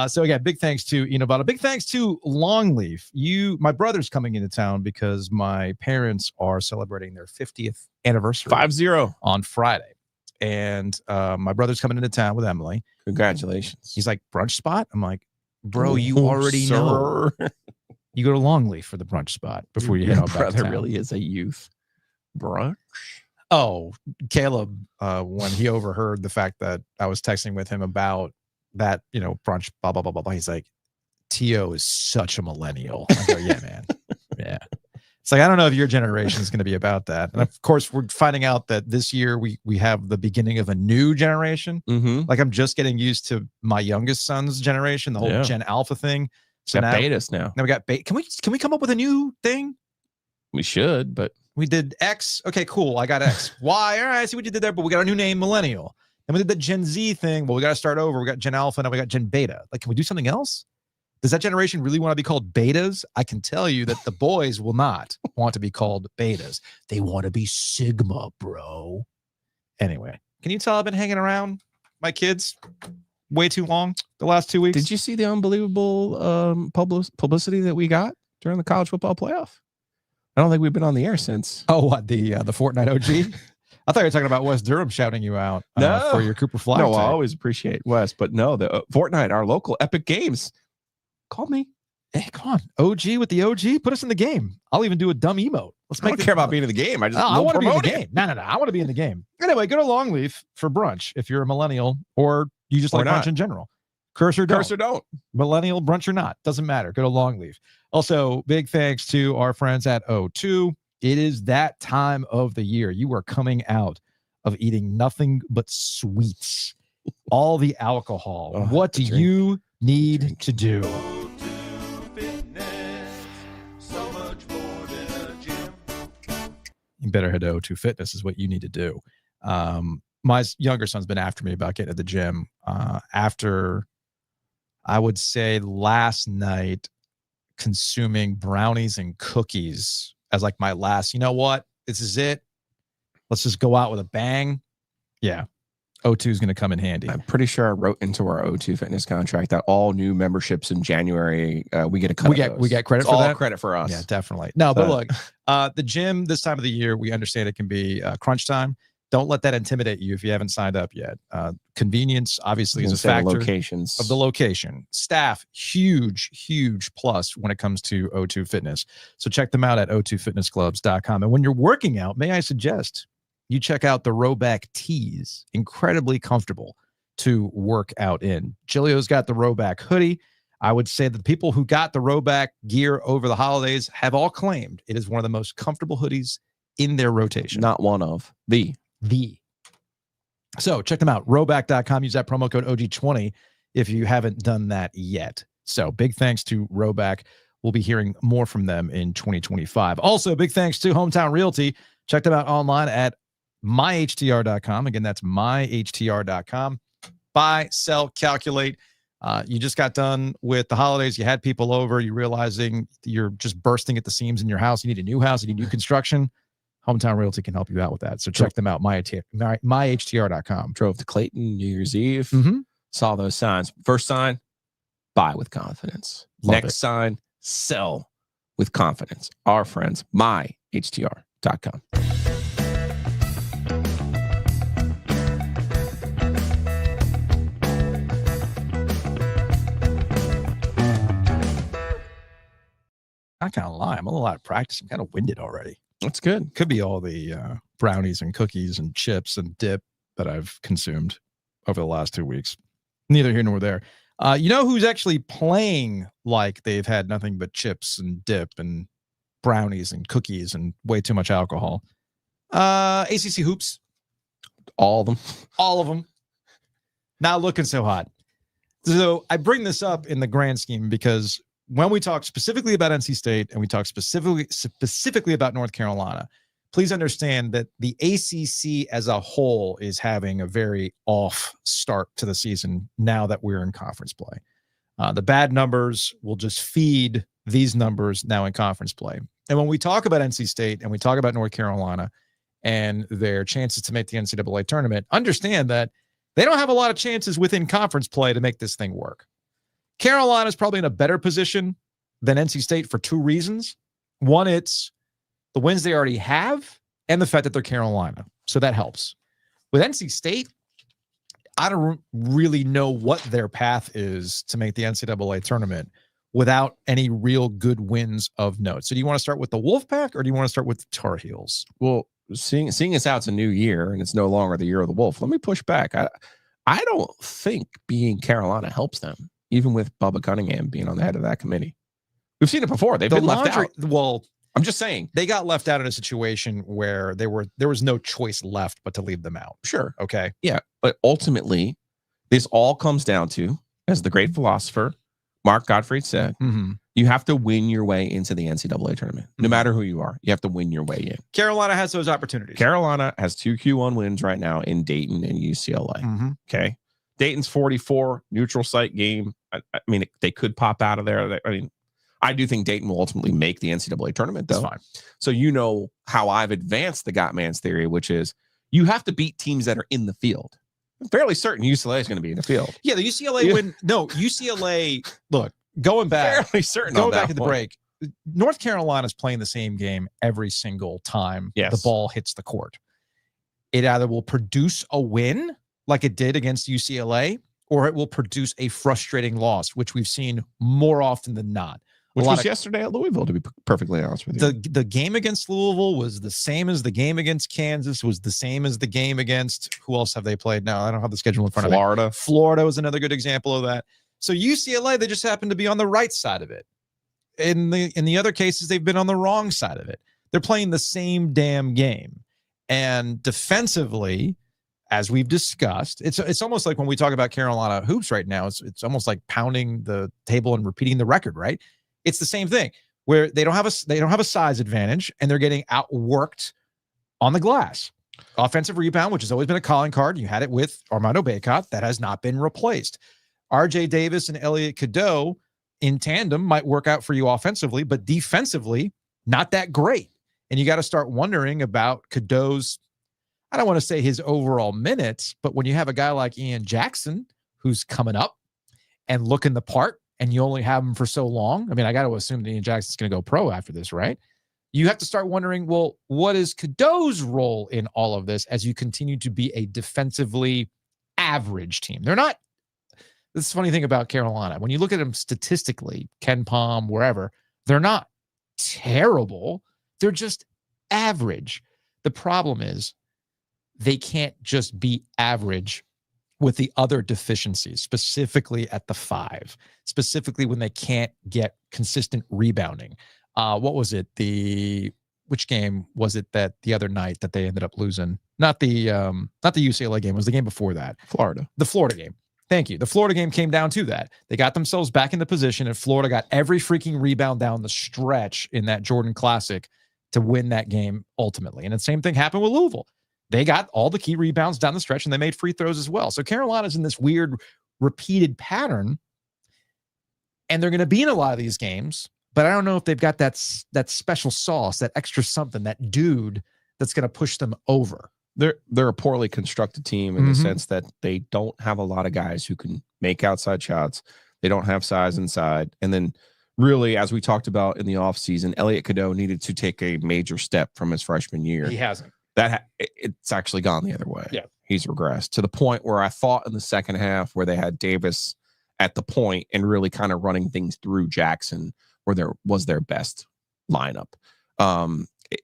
So again, big thanks to Inovata. Big thanks to Longleaf. My brother's coming into town because my parents are celebrating their 50th anniversary 5-0 on Friday. And my brother's coming into town with Emily. Congratulations. He's like, brunch spot? I'm like, bro, you already know. You go to Longleaf for the brunch spot before you head out back to town. Really is a youth brunch. Oh, Caleb, when he overheard the fact that I was texting with him about that, brunch, blah, blah, blah, blah, blah, he's like, T.O. is such a millennial. I go, yeah, man. Yeah. It's like, I don't know if your generation is going to be about that. And of course, we're finding out that this year we have the beginning of a new generation. Like I'm just getting used to my youngest son's generation, the whole Gen Alpha thing. So got betas now. Now we got beta. Can we come up with a new thing? We should, but we did X. Okay, cool. I got X. Y. All right, I see what you did there, but we got a new name, Millennial. And we did the Gen Z thing. Well, we got to start over. We got Gen Alpha, now we got Gen Beta. Like, can we do something else? Does that generation really want to be called betas? I can tell you that the boys will not want to be called betas. They want to be Sigma, bro. Anyway, can you tell I've been hanging around my kids way too long the last 2 weeks? Did you see the unbelievable publicity that we got during the college football playoff? I don't think we've been on the air since. Oh, what, the Fortnite OG? I thought you were talking about Wes Durham shouting you out for your Cooper Flag. No, I always appreciate Wes, but no, the Fortnite, our local Epic Games, call me. Hey, come on, OG with the OG, put us in the game. I'll even do a dumb emote. I don't care about being in the game. I want to be in the game. No, I want to be in the game. Anyway, go to Longleaf for brunch if you're a millennial or you just like brunch in general. Curse or don't. Millennial, brunch or not. Doesn't matter. Go to Longleaf. Also, big thanks to our friends at O2. It is that time of the year. You are coming out of eating nothing but sweets. All the alcohol. What do you need to do? You better head to O2 Fitness is what you need to do. My younger son's been after me about getting at the gym after, I would say, last night consuming brownies and cookies as like my last, you know what? This is it. Let's just go out with a bang. Yeah. O2 is going to come in handy. I'm pretty sure I wrote into our O2 Fitness contract that all new memberships in January, we get a cut. We get credit for that. All credit for us. Yeah, definitely. No, but look, the gym this time of the year, we understand it can be crunch time. Don't let that intimidate you if you haven't signed up yet. Convenience obviously is a factor of the location. Staff, huge plus when it comes to O2 Fitness. So check them out at o2fitnessclubs.com. And when you're working out, may I suggest you check out the Rowback tees. Incredibly comfortable to work out in. Giglio's got the Rowback hoodie. I would say that the people who got the Rowback gear over the holidays have all claimed it is one of the most comfortable hoodies in their rotation. Not one of. The. So check them out. Rowback.com. Use that promo code OG20 if you haven't done that yet. So big thanks to Rowback. We'll be hearing more from them in 2025. Also, big thanks to Hometown Realty. Check them out online at myhtr.com. Again, that's myhtr.com. Buy, sell, calculate. You just got done with the holidays. You had people over. You're realizing you're just bursting at the seams in your house. You need a new house. You need new construction. Hometown Realty can help you out with that. So check them out, myhtr.com. Drove to Clayton New Year's Eve. Mm-hmm. Saw those signs. First sign, buy with confidence. Love Next it. sign, sell with confidence. Our friends, myhtr.com. Not gonna lie, I'm a little out of practice. I'm kind of winded already. That's good. Could be all the brownies and cookies and chips and dip that I've consumed over the last 2 weeks. Neither here nor there. You know who's actually playing like they've had nothing but chips and dip and brownies and cookies and way too much alcohol? ACC hoops. All of them. All of them. Not looking so hot. So I bring this up in the grand scheme because when we talk specifically about NC State and we talk specifically about North Carolina, please understand that the ACC as a whole is having a very off start to the season now that we're in conference play. The bad numbers will just feed these numbers now in conference play. And when we talk about NC State and we talk about North Carolina and their chances to make the NCAA tournament, understand that they don't have a lot of chances within conference play to make this thing work. Carolina is probably in a better position than NC State for two reasons. One, it's the wins they already have and the fact that they're Carolina. So that helps. With NC State, I don't really know what their path is to make the NCAA tournament without any real good wins of note. So do you want to start with the Wolfpack or do you want to start with the Tar Heels? Well, seeing as how it's a new year and it's no longer the year of the Wolf, let me push back. I don't think being Carolina helps them, even with Bubba Cunningham being on the head of that committee. We've seen it before. They've been left out. Well, I'm just saying. They got left out in a situation where there was no choice left but to leave them out. Sure. Okay. Yeah. But ultimately, this all comes down to, as the great philosopher Mark Gottfried said, you have to win your way into the NCAA tournament. No matter who you are, you have to win your way in. Carolina has those opportunities. Carolina has 2 Q1 wins right now in Dayton and UCLA. Okay. Dayton's 44, neutral site game. I mean, they could pop out of there. I mean, I do think Dayton will ultimately make the NCAA tournament, though. That's fine. So you know how I've advanced the Gottman's theory, which is you have to beat teams that are in the field. I'm fairly certain UCLA is going to be in the field. Yeah, the UCLA win. No, UCLA, look, going back. Fairly certain. Going back to the break, North Carolina is playing the same game every single time the ball hits the court. It either will produce a win like it did against UCLA, or it will produce a frustrating loss, which we've seen more often than not. Which was yesterday at Louisville, to be perfectly honest with you. The game against Louisville was the same as the game against Kansas, was the same as the game against, who else have they played now? I don't have the schedule in front of me. Florida was another good example of that. So UCLA, they just happen to be on the right side of it. In the other cases, they've been on the wrong side of it. They're playing the same damn game. And defensively, as we've discussed, it's almost like when we talk about Carolina hoops right now, it's almost like pounding the table and repeating the record, right? It's the same thing where they don't have a size advantage and they're getting outworked on the glass. Offensive rebound, which has always been a calling card. You had it with Armando Bacot. That has not been replaced. RJ Davis and Elliot Cadeau in tandem might work out for you offensively, but defensively, not that great. And you got to start wondering about Cadeau's, I don't want to say his overall minutes, but when you have a guy like Ian Jackson who's coming up and looking the part, and you only have him for so long. I mean, I got to assume that Ian Jackson's going to go pro after this, right? You have to start wondering, well, what is Cadeau's role in all of this as you continue to be a defensively average team? They're not. This is the funny thing about Carolina. When you look at them statistically, Ken Palm, wherever, they're not terrible. They're just average. The problem is they can't just be average with the other deficiencies, specifically at the 5, specifically when they can't get consistent rebounding. What was it? Which game was it that the other night that they ended up losing? Not the UCLA game. It was the game before that. The Florida game. Thank you. The Florida game came down to that. They got themselves back into position, and Florida got every freaking rebound down the stretch in that Jordan Classic to win that game ultimately. And the same thing happened with Louisville. They got all the key rebounds down the stretch, and they made free throws as well. So Carolina's in this weird repeated pattern, and they're going to be in a lot of these games, but I don't know if they've got that special sauce, that extra something, that dude that's going to push them over. They're a poorly constructed team in the Mhm. sense that they don't have a lot of guys who can make outside shots. They don't have size inside. And then really, as we talked about in the offseason, Elliot Cadeau needed to take a major step from his freshman year. He hasn't. It's actually gone the other way. Yeah. He's regressed to the point where I thought in the second half where they had Davis at the point and really kind of running things through Jackson where there was their best lineup.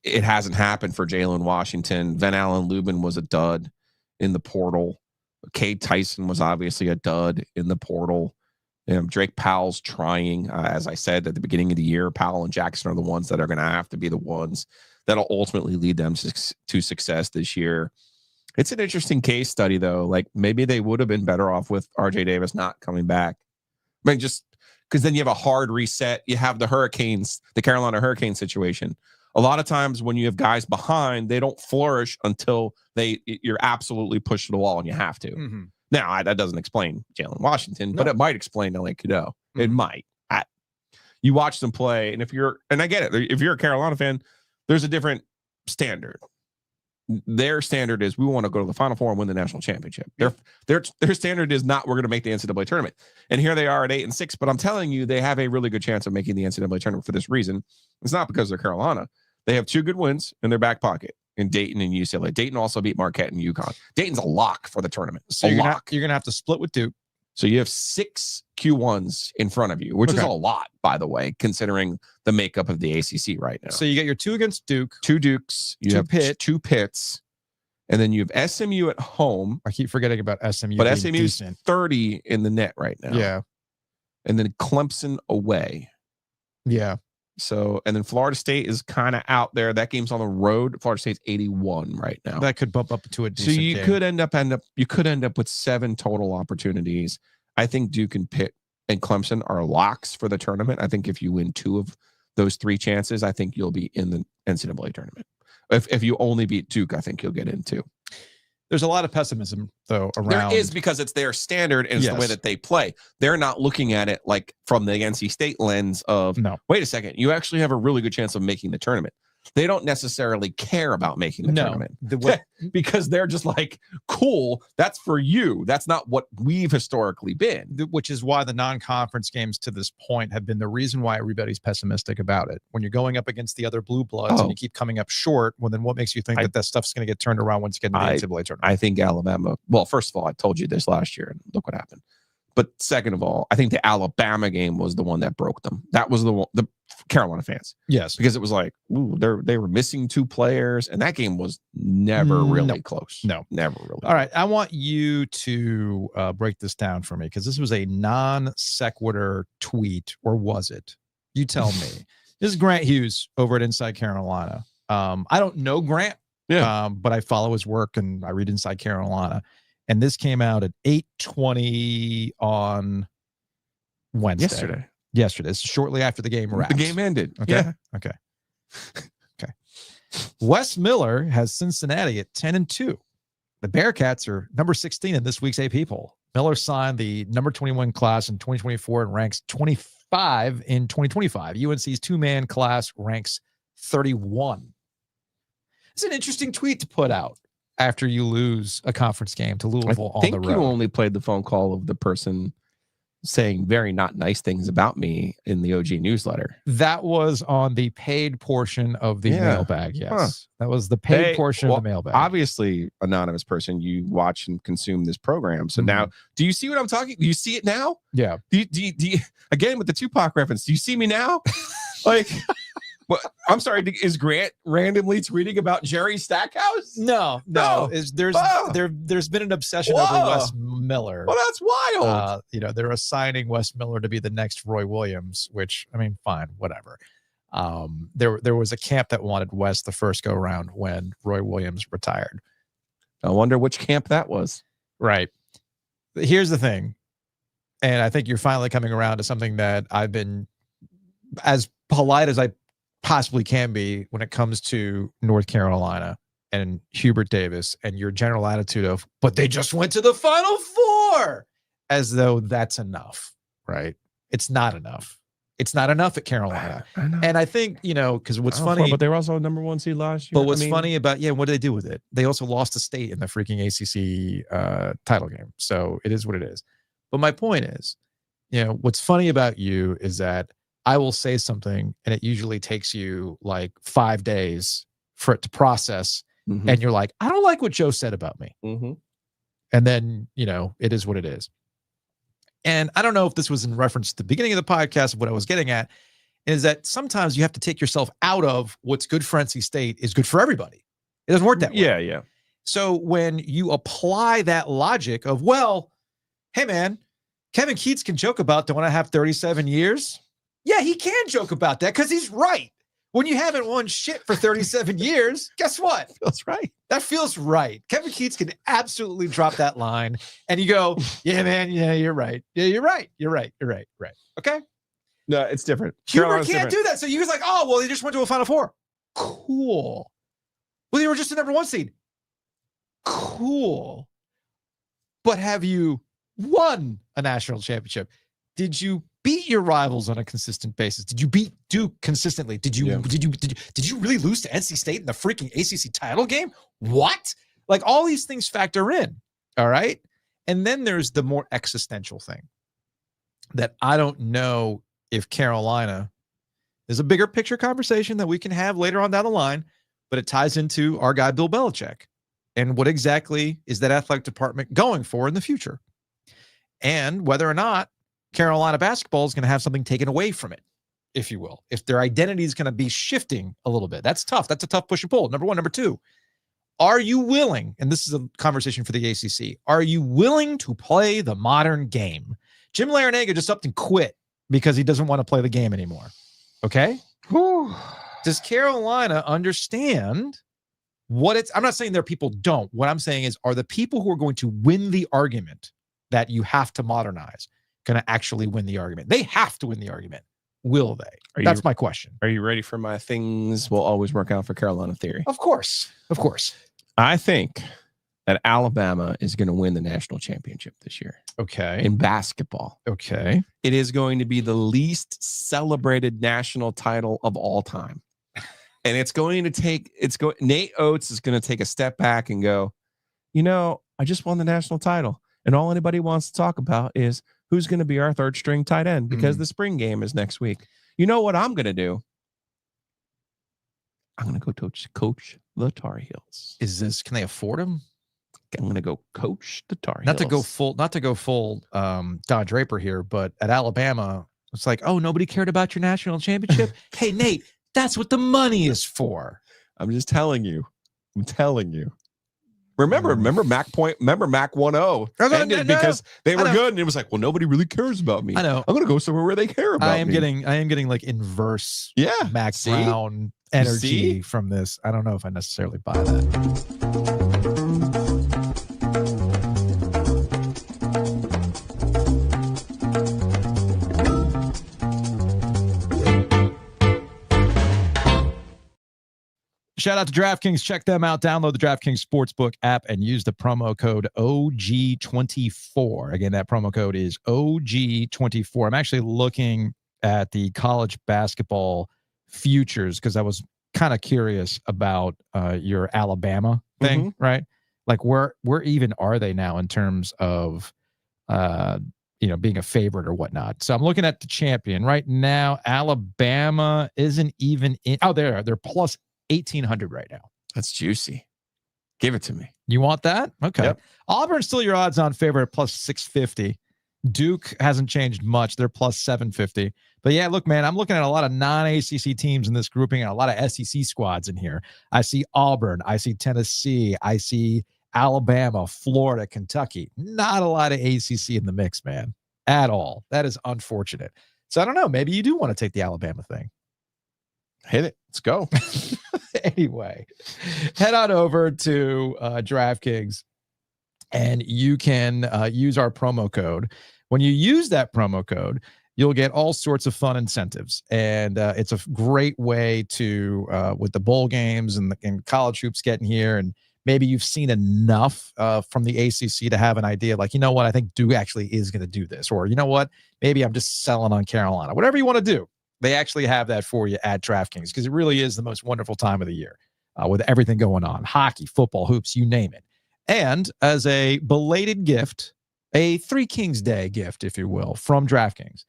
It hasn't happened for Jalen Washington. Van Allen Lubin was a dud in the portal. Cade Tyson was obviously a dud in the portal. Drake Powell's trying. As I said at the beginning of the year, Powell and Jackson are the ones that are going to have to be the ones that'll ultimately lead them to success this year. It's an interesting case study, though. Like maybe they would have been better off with RJ Davis not coming back. I mean, just because then you have a hard reset. You have the Hurricanes, the Carolina Hurricane situation. A lot of times when you have guys behind, they don't flourish until you're absolutely pushed to the wall and you have to. Mm-hmm. Now, that doesn't explain Jalen Washington, but it might explain Elliot Cadeau. Mm-hmm. It might. You watch them play, and I get it, if you're a Carolina fan, there's a different standard. Their standard is we want to go to the Final Four and win the national championship. Their standard is not we're going to make the NCAA tournament. And here they are at 8-6, but I'm telling you, they have a really good chance of making the NCAA tournament for this reason. It's not because they're Carolina. They have 2 good wins in their back pocket in Dayton and UCLA. Dayton also beat Marquette and UConn. Dayton's a lock for the tournament. So you're going to have to split with Duke. So you have 6 Q1s in front of you, which is a lot, by the way, considering the makeup of the ACC right now. So you get your 2 against Duke, 2 Dukes, you have two Pitts, and then you have SMU at home. I keep forgetting about SMU. But SMU's 30 in the net right now. Yeah. And then Clemson away. Yeah. So, and then Florida State is kind of out there. That game's on the road. Florida State's 81 right now. That could bump up to a decent So you game. could end up with 7 total opportunities. I think Duke and Pitt and Clemson are locks for the tournament. I think if you win 2 of those 3 chances, I think you'll be in the NCAA tournament. If you only beat Duke, I think you'll get in 2. There's a lot of pessimism, though, around. There is, because it's their standard and it's the way that they play. They're not looking at it like from the NC State lens of, wait a second, you actually have a really good chance of making the tournament. They don't necessarily care about making the tournament because they're just like, cool, that's for you. That's not what we've historically been. Which is why the non-conference games to this point have been the reason why everybody's pessimistic about it. When you're going up against the other blue bloods and you keep coming up short, well, then what makes you think that stuff's going to get turned around once you get into the NCAA tournament? I think Alabama, well, first of all, I told you this last year and look what happened. But second of all, I think the Alabama game was the one that broke them. That was the Carolina fans. Yes. Because it was like, ooh, they were missing 2 players. And that game was never really close. No. Never really. All right. I want you to break this down for me, because this was a non sequitur tweet, or was it? You tell me. This is Grant Hughes over at Inside Carolina. I don't know Grant, but I follow his work and I read Inside Carolina. And this came out at 8:20 on Wednesday. Yesterday. It's shortly after the game wrapped. The game ended. Okay. Yeah. Okay. Wes Miller has Cincinnati at 10-2. The Bearcats are number 16 in this week's AP poll. Miller signed the number 21 class in 2024 and ranks 25 in 2025. UNC's 2-man class ranks 31. It's an interesting tweet to put out after you lose a conference game to Louisville on the road. I think you only played the phone call of the person saying very not nice things about me in the OG newsletter. That was on the paid portion of the mailbag. Yes. That was the paid portion of the mailbag. Obviously, anonymous person, you watch and consume this program. So now, do you see what I'm talking? Do you see it now? Yeah. Do you, again, with the Tupac reference, do you see me now? Like, well, I'm sorry. Is Grant randomly tweeting about Jerry Stackhouse? No. There's been an obsession over Wes Miller. Well, that's wild. They're assigning Wes Miller to be the next Roy Williams, which, I mean, fine, whatever. There was a camp that wanted Wes the first go round when Roy Williams retired. I wonder which camp that was. Right. Here's the thing, and I think you're finally coming around to something that I've been as polite as I possibly can be when it comes to North Carolina and Hubert Davis and your general attitude of, but they just went to the Final Four, as though that's enough, right? It's not enough. It's not enough at Carolina. I know. And I think, because what's I don't know, funny, but they were also number 1 seed last year. but what's funny about, what do they do with it? They also lost to State in the freaking ACC title game. So it is what it is. But my point is, what's funny about you is that I will say something and it usually takes you like 5 days for it to process. Mhm. And you're like, I don't like what Joe said about me. Mhm. And then, it is what it is. And I don't know if this was in reference to the beginning of the podcast. What I was getting at is that sometimes you have to take yourself out of what's good for NC State is good for everybody. It doesn't work that way. Yeah. So when you apply that logic of, well, hey, man, Kevin Keats can joke about, don't I have 37 years? Yeah, he can joke about that because he's right. When you haven't won shit for 37 years, guess what? That's right. That feels right. Kevin Keats can absolutely drop that line and you go, yeah, man, yeah, you're right. Yeah, you're right. You're right. Okay? No, it's different. Huber Carolina's can't different. do that. So you was like, oh, well, he just went to a Final Four. Cool. Well, you were just the number 1 seed. Cool. But have you won a national championship? Did you beat your rivals on a consistent basis? Did you beat Duke consistently? Did you really lose to NC State in the freaking ACC title game? What? Like all these things factor in. All right. And then there's the more existential thing that I don't know if Carolina is a bigger picture conversation that we can have later on down the line, but it ties into our guy, Bill Belichick, and what exactly is that athletic department going for in the future, and whether or not Carolina basketball is going to have something taken away from it, if you will, if their identity is going to be shifting a little bit. That's tough. That's a tough push and pull. Number one. Number two, are you willing, and this is a conversation for the ACC, are you willing to play the modern game? Jim Larinaga just upped and quit because he doesn't want to play the game anymore. Okay? Whew. Does Carolina understand what it's, I'm not saying there are people don't. What I'm saying is, are the people who are going to win the argument that you have to modernize going to actually win the argument? They have to win the argument. Will they? That's my question. Are you ready for my things will always work out for Carolina theory? Of course. Of course. I think that Alabama is going to win the national championship this year. Okay. In basketball. Okay. It is going to be the least celebrated national title of all time. And it's going to take, Nate Oates is going to take a step back and go, I just won the national title. And all anybody wants to talk about is who's going to be our third string tight end because the spring game is next week. You know what I'm going to do? I'm going to go coach the Tar Heels. Can they afford him? I'm going to go coach the Tar Heels. Not to go full Don Draper here, but at Alabama, it's like, oh, nobody cared about your national championship. Hey, Nate, that's what the money is for. I'm just telling you. I'm telling you. Remember Mac 1-0 ended because they were good, and it was like, well, nobody really cares about me. I know. I'm going to go somewhere where they care about me. I am getting like inverse Mac See? Brown energy from this. I don't know if I necessarily buy that. Shout out to DraftKings. Check them out. Download the DraftKings Sportsbook app and use the promo code OG24. Again, that promo code is OG24. I'm actually looking at the college basketball futures because I was kind of curious about your Alabama thing, right? Like where even are they now in terms of being a favorite or whatnot? So I'm looking at the champion right now. Alabama isn't even in. Oh, they're plus 1,800 right now. That's juicy. Give it to me. You want that? Okay. Yep. Auburn's still your odds-on favorite at plus 650. Duke hasn't changed much. They're plus 750. But yeah, look, man, I'm looking at a lot of non-ACC teams in this grouping and a lot of SEC squads in here. I see Auburn. I see Tennessee. I see Alabama, Florida, Kentucky. Not a lot of ACC in the mix, man, at all. That is unfortunate. So I don't know. Maybe you do want to take the Alabama thing. Hit it. Let's go. Anyway, head on over to DraftKings and you can use our promo code. When you use that promo code, you'll get all sorts of fun incentives. And it's a great way to, with the bowl games and college hoops getting here and maybe you've seen enough from the ACC to have an idea like, you know what, I think Duke actually is going to do this. Or, you know what, maybe I'm just selling on Carolina. Whatever you want to do, they actually have that for you at DraftKings because it really is the most wonderful time of the year with everything going on. Hockey, football, hoops, you name it. And as a belated gift, a Three Kings Day gift, if you will, from DraftKings,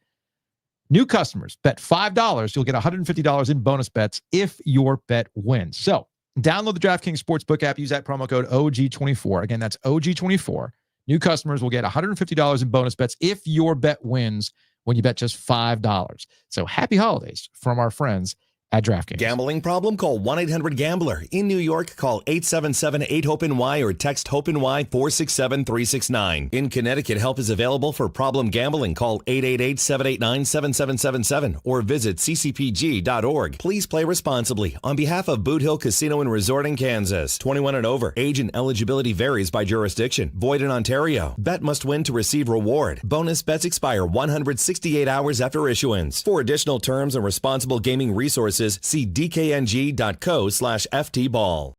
new customers bet $5, you'll get $150 in bonus bets if your bet wins. So download the DraftKings Sportsbook app. Use that promo code OG24. Again, that's OG24. New customers will get $150 in bonus bets if your bet wins when you bet just $5. So happy holidays from our friends at DraftKings. Gambling problem? Call 1-800-GAMBLER. In New York, call 877-8-HOPE-NY or text HOPE-NY 467-369. In Connecticut, help is available for problem gambling. Call 888-789-7777 or visit ccpg.org. Please play responsibly. On behalf of Boot Hill Casino and Resort in Kansas, 21 and over. Age and eligibility varies by jurisdiction. Void in Ontario. Bet must win to receive reward. Bonus bets expire 168 hours after issuance. For additional terms and responsible gaming resources, see dkng.co/ftball.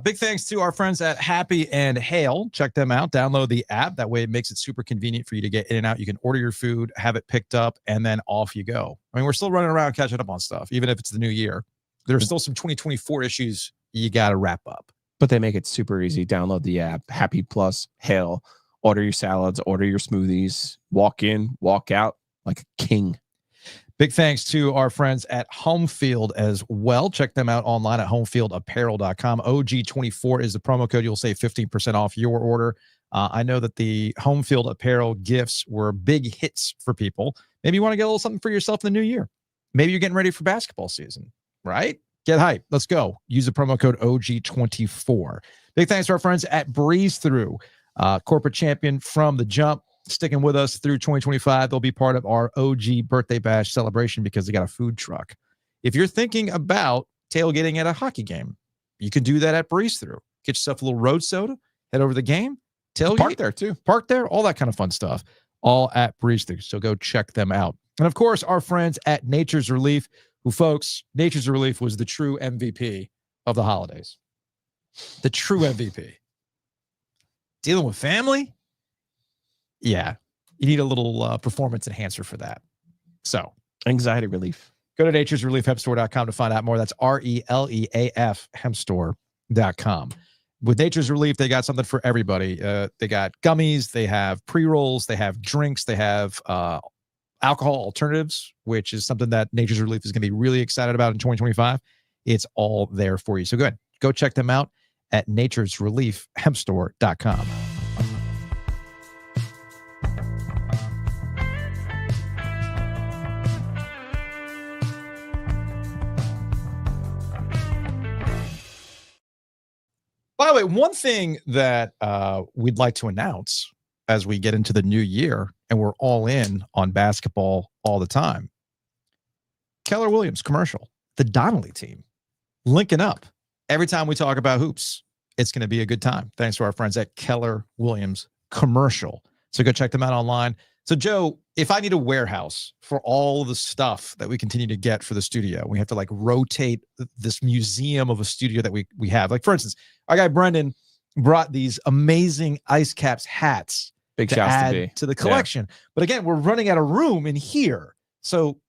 Big thanks to our friends at Happy and Hail. Check them out. Download the app. That way it makes it super convenient for you to get in and out. You can order your food, have it picked up, and then off you go. I mean, we're still running around catching up on stuff, even if it's the new year. There's still some 2024 issues you got to wrap up. But they make it super easy. Download the app, Happy Plus, Hail. Order your salads, order your smoothies. Walk in, walk out like a king. Big thanks to our friends at Homefield as well. Check them out online at homefieldapparel.com. OG24 is the promo code. You'll save 15% off your order. I know that the Homefield apparel gifts were big hits for people. Maybe you want to get a little something for yourself in the new year. Maybe you're getting ready for basketball season, right? Get hype. Let's go. Use the promo code OG24. Big thanks to our friends at Breeze Through, corporate champion from the jump. Sticking with us through 2025. They'll be part of our OG birthday bash celebration because they got a food truck. If you're thinking about tailgating at a hockey game, you can do that at Breeze Through. Get yourself a little road soda, head over to the game, tailgate. Park there too. Park there, all that kind of fun stuff, all at Breeze Through. So go check them out. And of course, our friends at Nature's Relief, who, folks, Nature's Relief was the true MVP of the holidays. The true MVP. Dealing with family? Yeah, you need a little performance enhancer for that. So Anxiety relief. go to naturesreliefhempstore.com to find out more. That's RELEAF hempstore.com. With Nature's Relief, they got something for everybody. They got gummies, they have pre-rolls, they have drinks, they have alcohol alternatives, which is something that Nature's Relief is going to be really excited about in 2025. It's all there for you. So go ahead, go check them out at naturesreliefhempstore.com. By the way, one thing that we'd like to announce as we get into the new year and we're all in on basketball all the time, Keller Williams commercial, the Donnelly team, linking up. Every time we talk about hoops, it's going to be a good time. Thanks to our friends at Keller Williams commercial. So go check them out online. So, Joe, if I need a warehouse for all the stuff that we continue to get for the studio, we have to like rotate this museum of a studio that we have. Like, for instance, our guy Brendan brought these amazing Ice Caps hats Big to shouts add to the collection. But again, we're running out of room in here. So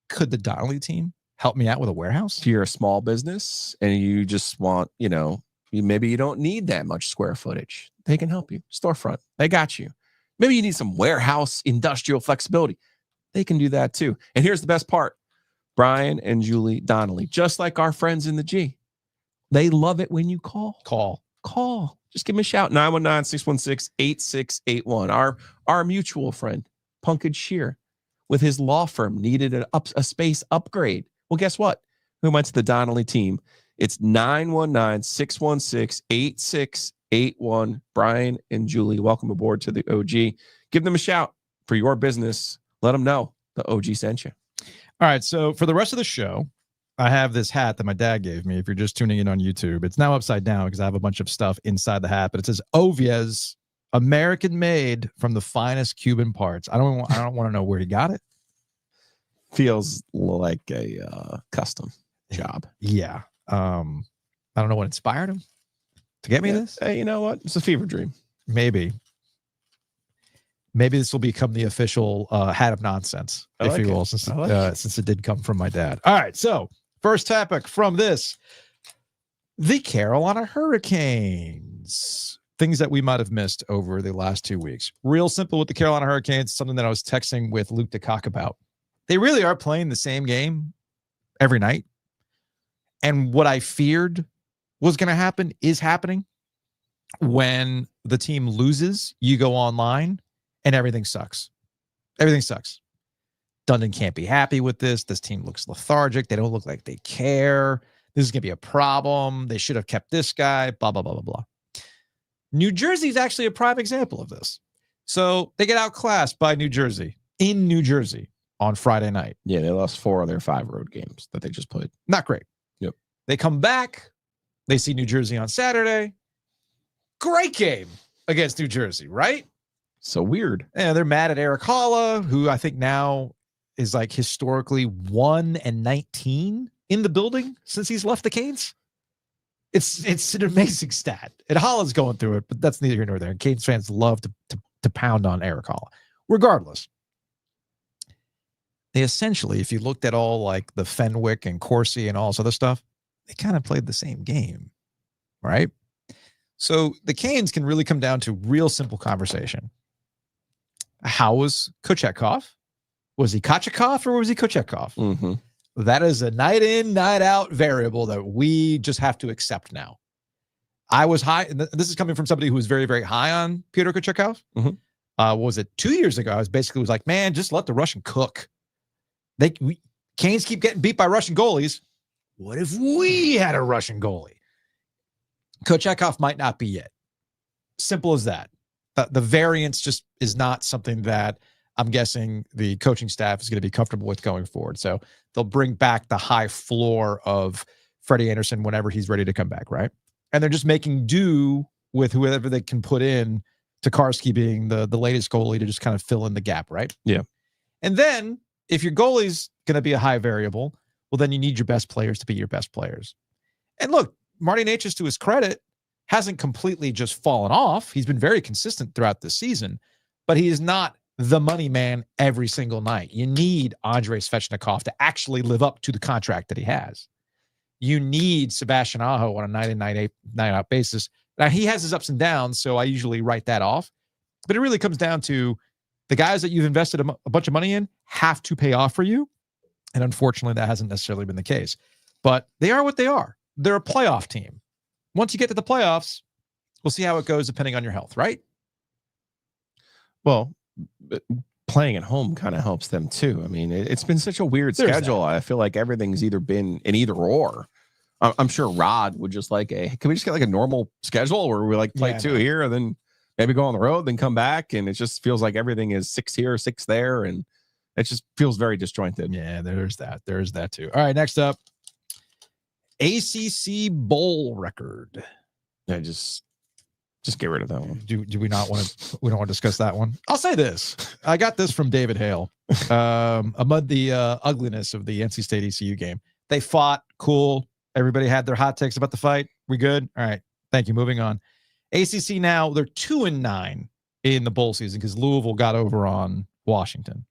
could the Donnelly team help me out with a warehouse? If you're a small business and you just want, maybe you don't need that much square footage, they can help you. Storefront, they got you. Maybe you need some warehouse industrial flexibility. They can do that too. And here's the best part. Brian and Julie Donnelly, just like our friends in the G, they love it when you call. Call. Just give them a shout. 919-616-8681. Our mutual friend, Punkage Shear, with his law firm, needed a space upgrade. Well, guess what? We went to the Donnelly team. It's 919-616-8681. Brian and Julie, welcome aboard to the OG. Give them a shout for your business. Let them know the OG sent you. All right. So for the rest of the show, I have this hat that my dad gave me. If you're just tuning in on YouTube, it's now upside down because I have a bunch of stuff inside the hat, but it says Ovies, American made from the finest Cuban parts. I don't want to know where he got it. Feels like a custom job. Yeah. I I don't know what inspired him to get me this. Hey, you know what? It's a fever dream. Maybe this will become the official hat of nonsense, if you will, since it did come from my dad. All right, so first topic from this: the Carolina Hurricanes. Things that we might have missed over the last 2 weeks. Real simple with the Carolina Hurricanes, something that I was texting with Luke DeCock about. They really are playing the same game every night. And what I feared was going to happen is happening. When the team loses, you go online and everything sucks. Everything sucks. Dundon can't be happy with this. This team looks lethargic. They don't look like they care. This is going to be a problem. They should have kept this guy, blah, blah, blah, blah, blah. New Jersey is actually a prime example of this. So they get outclassed by New Jersey in New Jersey on Friday night. Yeah, they lost 4 of their 5 road games that they just played. Not great. Yep. They come back. They see New Jersey on Saturday. Great game against New Jersey, right? So weird. And they're mad at Eric Halla, who I think now is like historically 1-19 in the building since he's left the Canes. It's an amazing stat. And Halla's going through it, but that's neither here nor there. And Canes fans love to pound on Eric Halla. Regardless, they essentially, if you looked at all like the Fenwick and Corsi and all this other stuff, they kind of played the same game, right? So the Canes can really come down to real simple conversation. How was Kochetkov? Was he Kochetkov or was he Kochetkov? Mm-hmm. That is a night in, night out variable that we just have to accept now. I was high. This is coming from somebody who was very, very high on Pyotr Kochetkov. Mm-hmm. What was it 2 years ago? I was like, man, just let the Russian cook. Canes keep getting beat by Russian goalies. What if we had a Russian goalie? Kochetkov might not be it. Simple as that. The variance just is not something that I'm guessing the coaching staff is going to be comfortable with going forward. So they'll bring back the high floor of Freddie Anderson whenever he's ready to come back, right? And they're just making do with whoever they can put in, Tokarski being the latest goalie to just kind of fill in the gap, right? Yeah. And then if your goalie's going to be a high variable, well, then you need your best players to be your best players. And look, Marty Necas, to his credit, hasn't completely just fallen off. He's been very consistent throughout the season, but he is not the money man every single night. You need Andrei Svechnikov to actually live up to the contract that he has. You need Sebastian Aho on a night in, night out basis. Now, he has his ups and downs, so I usually write that off. But it really comes down to the guys that you've invested a bunch of money in have to pay off for you. And unfortunately, that hasn't necessarily been the case. But they are what they are. They're a playoff team. Once you get to the playoffs, we'll see how it goes depending on your health, right? Well, playing at home kind of helps them too. I mean, it's been such a weird schedule. I feel like everything's either been an either or. I'm sure Rod would just like can we just get like a normal schedule where we like play 2 here and then maybe go on the road, then come back, and it just feels like everything is 6 here, 6 there, and it just feels very disjointed. Yeah, there's that. There's that too. All right, next up, ACC bowl record. Yeah, just get rid of that one. Do we not want to? We don't want to discuss that one. I'll say this. I got this from David Hale. Amid the ugliness of the NC State ECU game, they fought. Cool. Everybody had their hot takes about the fight. We good? All right. Thank you. Moving on. ACC now, they're 2-9 in the bowl season because Louisville got over on Washington.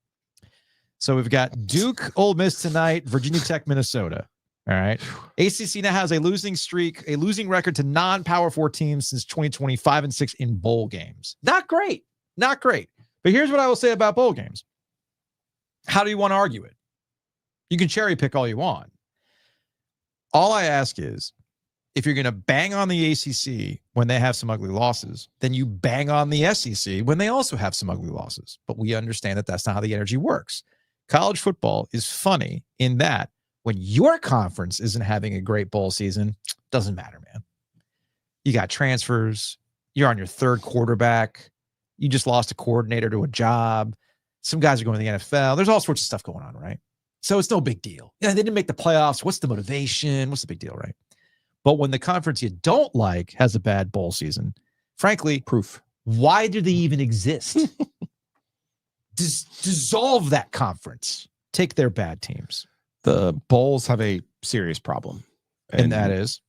So we've got Duke, Ole Miss tonight, Virginia Tech, Minnesota. All right. ACC now has a losing streak, a losing record to non-Power 4 teams since 2020, 5-6 in bowl games. Not great. Not great. But here's what I will say about bowl games. How do you want to argue it? You can cherry pick all you want. All I ask is, if you're going to bang on the ACC when they have some ugly losses, then you bang on the SEC when they also have some ugly losses. But we understand that that's not how the energy works. College football is funny in that when your conference isn't having a great bowl season, doesn't matter, man. You got transfers. You're on your third quarterback. You just lost a coordinator to a job. Some guys are going to the NFL. There's all sorts of stuff going on, right? So it's no big deal. Yeah, they didn't make the playoffs. What's the motivation? What's the big deal, right? But when the conference you don't like has a bad bowl season, frankly, proof. Why do they even exist? Dissolve that conference. Take their bad teams. The bowls have a serious problem. And that is?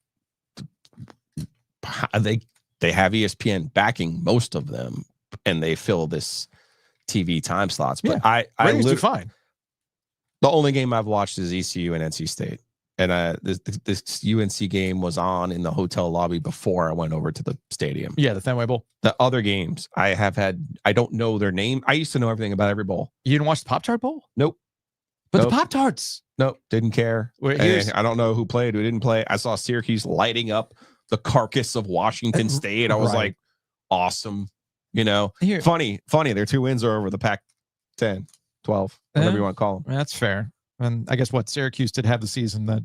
they have ESPN backing most of them, and they fill this TV time slots. But I ratings do fine. The only game I've watched is ECU and NC State. And this UNC game was on in the hotel lobby before I went over to the stadium. Yeah, the Fenway Bowl. The other games I don't know their name. I used to know everything about every bowl. You didn't watch the Pop-Tart Bowl? Nope. But the Pop-Tarts. Nope. Didn't care. I don't know who played, who didn't play. I saw Syracuse lighting up the carcass of Washington State. I was like, awesome. You know, funny. Their 2 wins are over the Pac-10, 12, whatever you want to call them. That's fair. And I guess Syracuse did have the season that.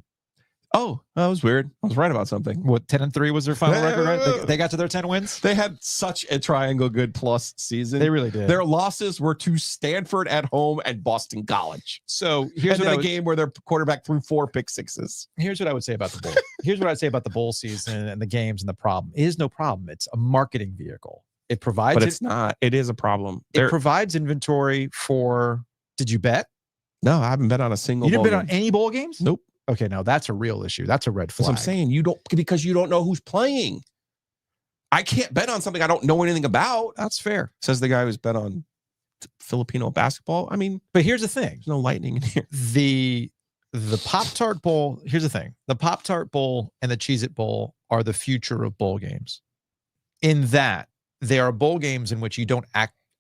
Oh, that was weird. I was right about something. 10-3 was their final record, right? They got to their 10 wins. They had such a triangle good plus season. They really did. Their losses were to Stanford at home and Boston College. So here's a game where their quarterback threw 4 pick sixes. Here's what I would say about the bowl. Here's what I'd say about the bowl season and the games and the problem. It is no problem. It's a marketing vehicle. It provides. But it's not. It is a problem. It provides inventory for. Did you bet? No, I haven't bet on a single. You didn't bet on any bowl games? Nope. Okay, now that's a real issue. That's a red flag. That's what I'm saying. Because you don't know who's playing. I can't bet on something I don't know anything about. That's fair. Says the guy who's bet on Filipino basketball. I mean, but here's the thing. There's no lightning in here. The Pop-Tart Bowl, here's the thing. The Pop-Tart Bowl and the Cheez-It Bowl are the future of bowl games. In that, they are bowl games in which you don't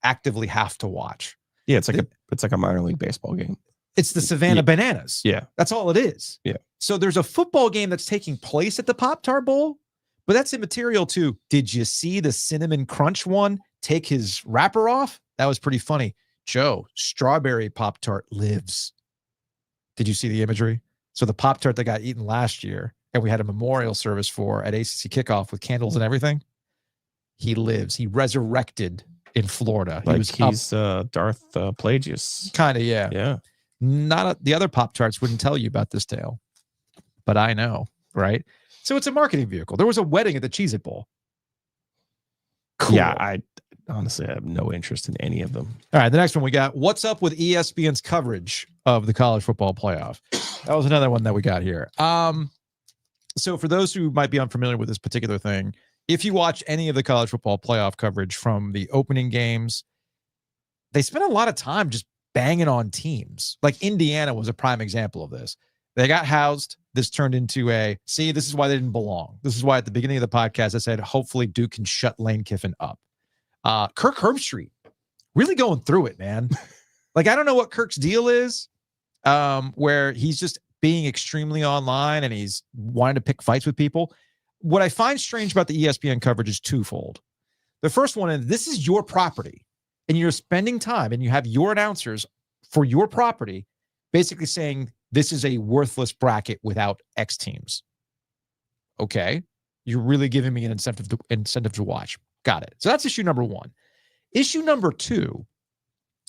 actively have to watch. Yeah, it's like a minor league baseball game. It's the Savannah Bananas. Yeah. That's all it is. Yeah. So there's a football game that's taking place at the Pop-Tart Bowl, but that's immaterial to, did you see the Cinnamon Crunch one take his wrapper off? That was pretty funny. Joe, strawberry Pop-Tart lives. Did you see the imagery? So the Pop-Tart that got eaten last year, and we had a memorial service for at ACC kickoff with candles and everything, he lives. He resurrected in Florida. He's Darth Plagueis. Kind of, yeah. Yeah. The other Pop-Tarts wouldn't tell you about this tale, but I know, right? So it's a marketing vehicle. There was a wedding at the Cheez-It Bowl. Cool. Yeah, I honestly have no interest in any of them. All right, the next one we got. What's up with ESPN's coverage of the college football playoff? That was another one that we got here. So for those who might be unfamiliar with this particular thing, if you watch any of the college football playoff coverage from the opening games, they spend a lot of time just banging on teams. Like Indiana was a prime example of this. They got housed. This turned into this is why they didn't belong. This is why at the beginning of the podcast, I said, hopefully Duke can shut Lane Kiffin up. Kirk Herbstreit really going through it, man. Like, I don't know what Kirk's deal is, where he's just being extremely online and he's wanting to pick fights with people. What I find strange about the ESPN coverage is twofold. The first one is this is your property and you're spending time and you have your announcers for your property basically saying this is a worthless bracket without X teams. Okay. You're really giving me an incentive to watch. Got it. So that's issue number one. Issue number two,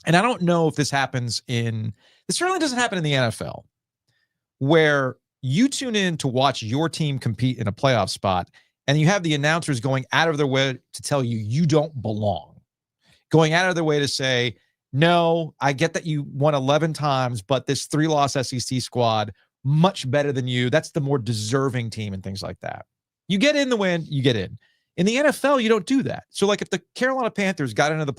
and I don't know if this certainly doesn't happen in the NFL, where you tune in to watch your team compete in a playoff spot, and you have the announcers going out of their way to tell you you don't belong, going out of their way to say, no, I get that you won 11 times, but this 3-loss SEC squad, much better than you. That's the more deserving team and things like that. You get in the win, you get in. In the NFL, you don't do that. So like if the Carolina Panthers got into the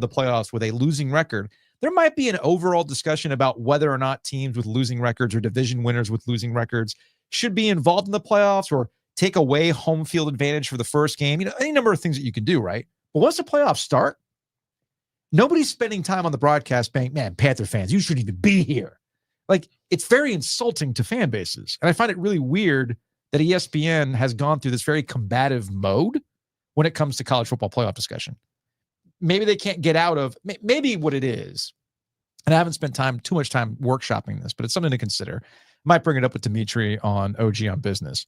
playoffs with a losing record, there might be an overall discussion about whether or not teams with losing records or division winners with losing records should be involved in the playoffs or take away home field advantage for the first game. You know, any number of things that you can do, right? But once the playoffs start, nobody's spending time on the broadcast saying, man, Panther fans, you shouldn't even be here. Like, it's very insulting to fan bases. And I find it really weird that ESPN has gone through this very combative mode when it comes to college football playoff discussion. Maybe they can't get out of, maybe what it is, and I haven't spent too much time workshopping this, but it's something to consider. I might bring it up with Dimitri on OG on Business.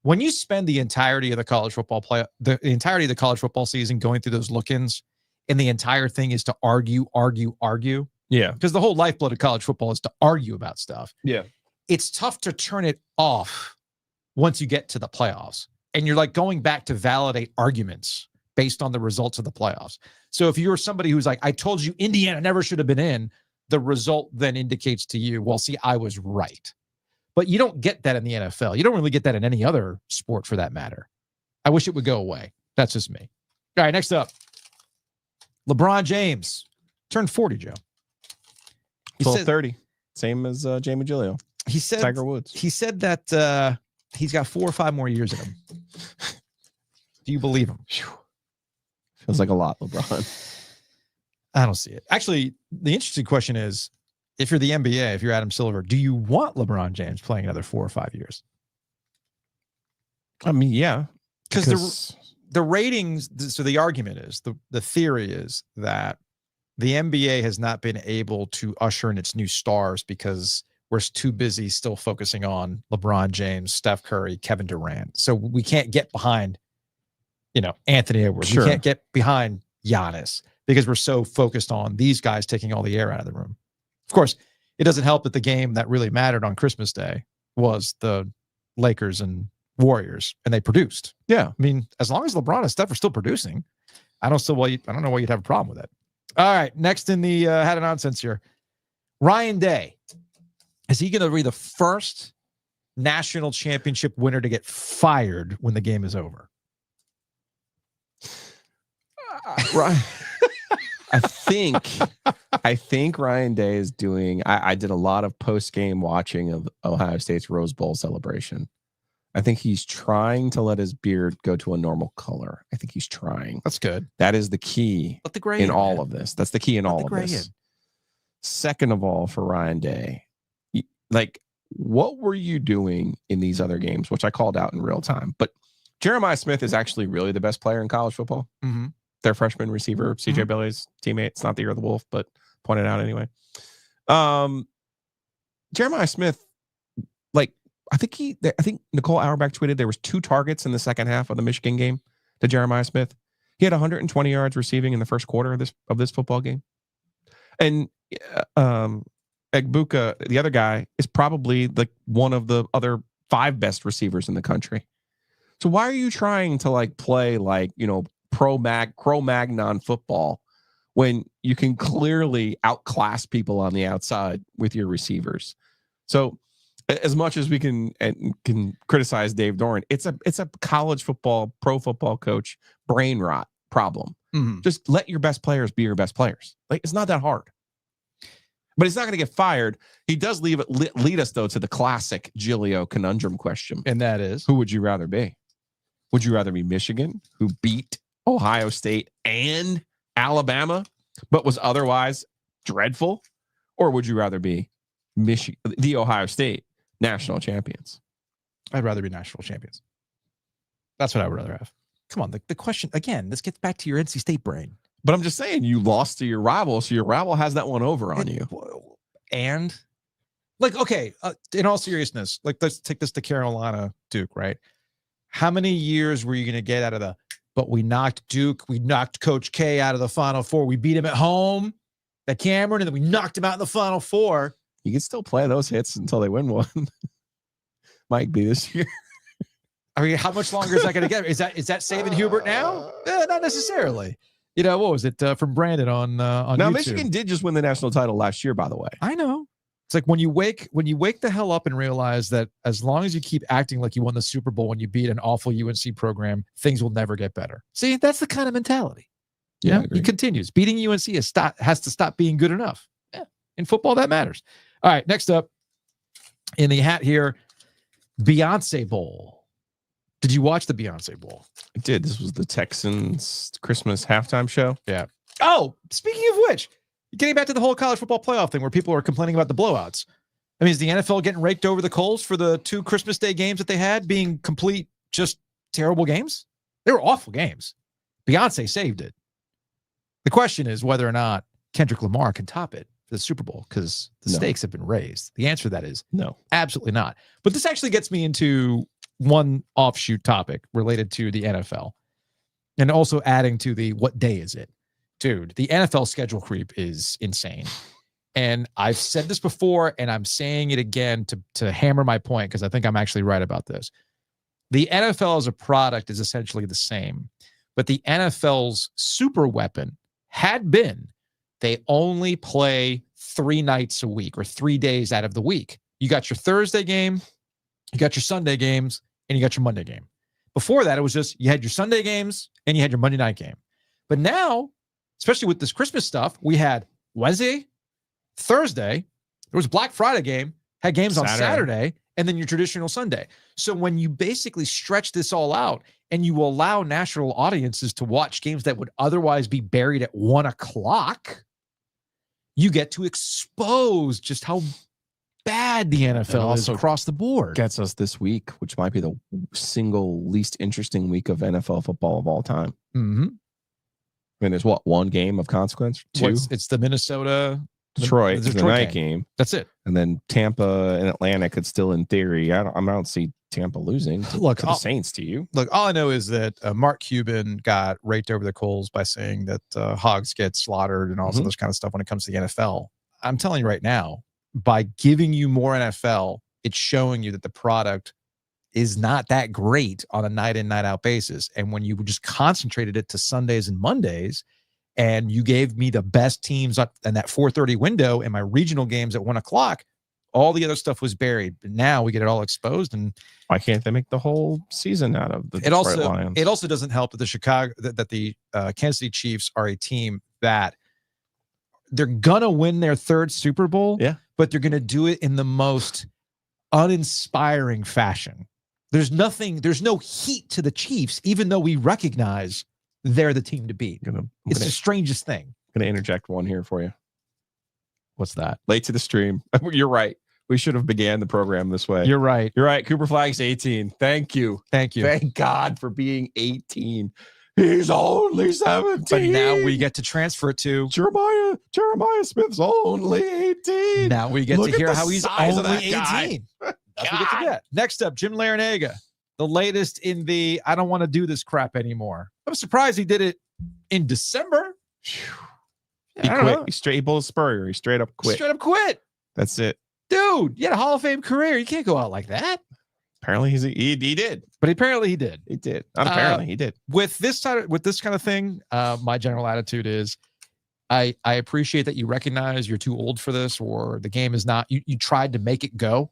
When you spend the entirety of the college football the entirety of the college football season going through those look-ins, and the entire thing is to argue. Yeah. Because the whole lifeblood of college football is to argue about stuff. Yeah. It's tough to turn it off once you get to the playoffs. And you're like going back to validate arguments based on the results of the playoffs. So if you're somebody who's like, I told you Indiana never should have been in, the result then indicates to you, well, see, I was right. But you don't get that in the NFL. You don't really get that in any other sport for that matter. I wish it would go away. That's just me. All right, next up. LeBron James turned 40, Joe. He said 30. Same as Jamie Giglio. He said Tiger Woods. He said that he's got 4 or 5 more years in him. Do you believe him? Feels like a lot, LeBron. I don't see it. Actually, the interesting question is, if you're the NBA, if you're Adam Silver, do you want LeBron James playing another 4 or 5 years? I mean, yeah. Because the ratings, so the argument is, the theory is that the NBA has not been able to usher in its new stars because we're too busy still focusing on LeBron James, Steph Curry, Kevin Durant. So we can't get behind, Anthony Edwards. Sure. We can't get behind Giannis because we're so focused on these guys taking all the air out of the room. Of course, it doesn't help that the game that really mattered on Christmas Day was the Lakers and Warriors, and they produced. Yeah. I mean, as long as LeBron and Steph are still producing, I don't know why you'd have a problem with it. All right, next in the hat of nonsense here. Ryan Day. Is he going to be the first national championship winner to get fired when the game is over? Right. I think Ryan Day is doing. I did a lot of post-game watching of Ohio State's Rose Bowl celebration. I think he's trying to let his beard go to a normal color. I think he's trying. That's good. That is the key Let the gray in all of this. That's the key in all of this. In. Second of all, for Ryan Day, what were you doing in these other games, which I called out in real time? But Jeremiah Smith is actually really the best player in college football. Mm-hmm. Their freshman receiver, CJ Billy's teammate. It's not the year of the wolf, but pointed out anyway. Jeremiah Smith, I think Nicole Auerbach tweeted there was 2 targets in the second half of the Michigan game to Jeremiah Smith. He had 120 yards receiving in the first quarter of this football game. And Egbuka, the other guy, is probably one of the other 5 best receivers in the country. So why are you trying to play Cro-Magnon football when you can clearly outclass people on the outside with your receivers? So as much as we can criticize Dave Doeren, it's a college football, pro football coach brain rot problem. Mm-hmm. Just let your best players be your best players. It's not that hard. But he's not going to get fired. He does lead us, though, to the classic Giglio conundrum question. And that is, who would you rather be? Would you rather be Michigan, who beat Ohio State and Alabama, but was otherwise dreadful? Or would you rather be the Ohio State national champions? I'd rather be national champions. That's what I would rather have. Come on, the question, again, this gets back to your NC State brain. But I'm just saying, you lost to your rival, so your rival has that one over on you. And, okay, in all seriousness, let's take this to Carolina Duke, right? How many years were you going to get out of but we knocked Duke, we knocked Coach K out of the Final Four, we beat him at home at Cameron, and then we knocked him out in the Final Four. You can still play those hits until they win one. Might be this year. I mean, how much longer is that going to get? Is that saving Hubert now? Not necessarily. What was it from Brandon on now, YouTube? Michigan did just win the national title last year, by the way. I know. It's like when you wake the hell up and realize that as long as you keep acting like you won the Super Bowl when you beat an awful UNC program, things will never get better. See, that's the kind of mentality. Yeah, he continues. Beating UNC has to stop being good enough. Yeah, in football, that matters. All right, next up in the hat here, Beyonce Bowl. Did you watch the Beyonce Bowl? I did. This was the Texans Christmas halftime show. Yeah. Oh, speaking of which, getting back to the whole college football playoff thing where people are complaining about the blowouts. I mean, is the NFL getting raked over the coals for the 2 Christmas Day games that they had being complete, just terrible games? They were awful games. Beyonce saved it. The question is whether or not Kendrick Lamar can top it for the Super Bowl because the stakes have been raised. The answer to that is no, absolutely not. But this actually gets me into one offshoot topic related to the NFL and also adding to the what day is it? Dude, the NFL schedule creep is insane. And I've said this before, and I'm saying it again to hammer my point because I think I'm actually right about this. The NFL as a product is essentially the same, but the NFL's super weapon had been they only play 3 nights a week or 3 days out of the week. You got your Thursday game, you got your Sunday games, and you got your Monday game. Before that, it was just you had your Sunday games and you had your Monday night game. But now, especially with this Christmas stuff, we had Wednesday, Thursday, there was a Black Friday game, had games on Saturday, and then your traditional Sunday. So when you basically stretch this all out and you allow national audiences to watch games that would otherwise be buried at 1 o'clock, you get to expose just how bad the NFL is across the board. Gets us this week, which might be the single least interesting week of NFL football of all time. Mm-hmm. I mean, there's what, one game of consequence? Two? It's the Minnesota Detroit, the the night game. That's it. And then Tampa and Atlanta could still, in theory, I don't see Tampa losing to the Saints. To you, look, all I know is that Mark Cuban got raked over the coals by saying that hogs get slaughtered and all this kind of stuff when it comes to the NFL. I'm telling you right now, by giving you more NFL, it's showing you that the product is not that great on a night in, night out basis. And when you just concentrated it to Sundays and Mondays, and you gave me the best teams in that 4:30 window and my regional games at 1 o'clock, all the other stuff was buried. But now we get it all exposed. And why can't they make the whole season out of the Detroit Lions? It also doesn't help that the Kansas City Chiefs are a team that they're gonna win their 3rd Super Bowl. Yeah, but they're gonna do it in the most uninspiring fashion. There's no heat to the Chiefs, even though we recognize they're the team to beat. It's the strangest thing. I'm going to interject one here for you. What's that? Late to the stream. You're right. We should have began the program this way. You're right. You're right. Cooper Flag's 18. Thank you. Thank you. Thank God for being 18. He's only 17. But now we get to transfer it to Jeremiah Smith's only 18. Now we get to hear how he's only 18. That's what we get to get. Next up, Jim Larinaga, the latest in the I don't want to do this crap anymore. I'm surprised he did it in December. He quit. He pulled a Spurrier. He straight up quit. That's it. Dude, you had a Hall of Fame career. You can't go out like that. Apparently he did. But apparently he did. He did. Apparently he did. With this kind of thing, my general attitude is I appreciate that you recognize you're too old for this, or the game is not, you tried to make it go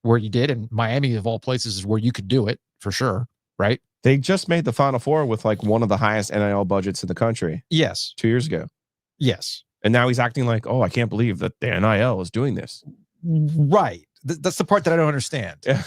where you did, and Miami of all places is where you could do it for sure, right? They just made the Final Four with like one of the highest NIL budgets in the country. Yes. 2 years ago. Yes. And now he's acting like, oh, I can't believe that the NIL is doing this. Right. That's the part that I don't understand. Yeah.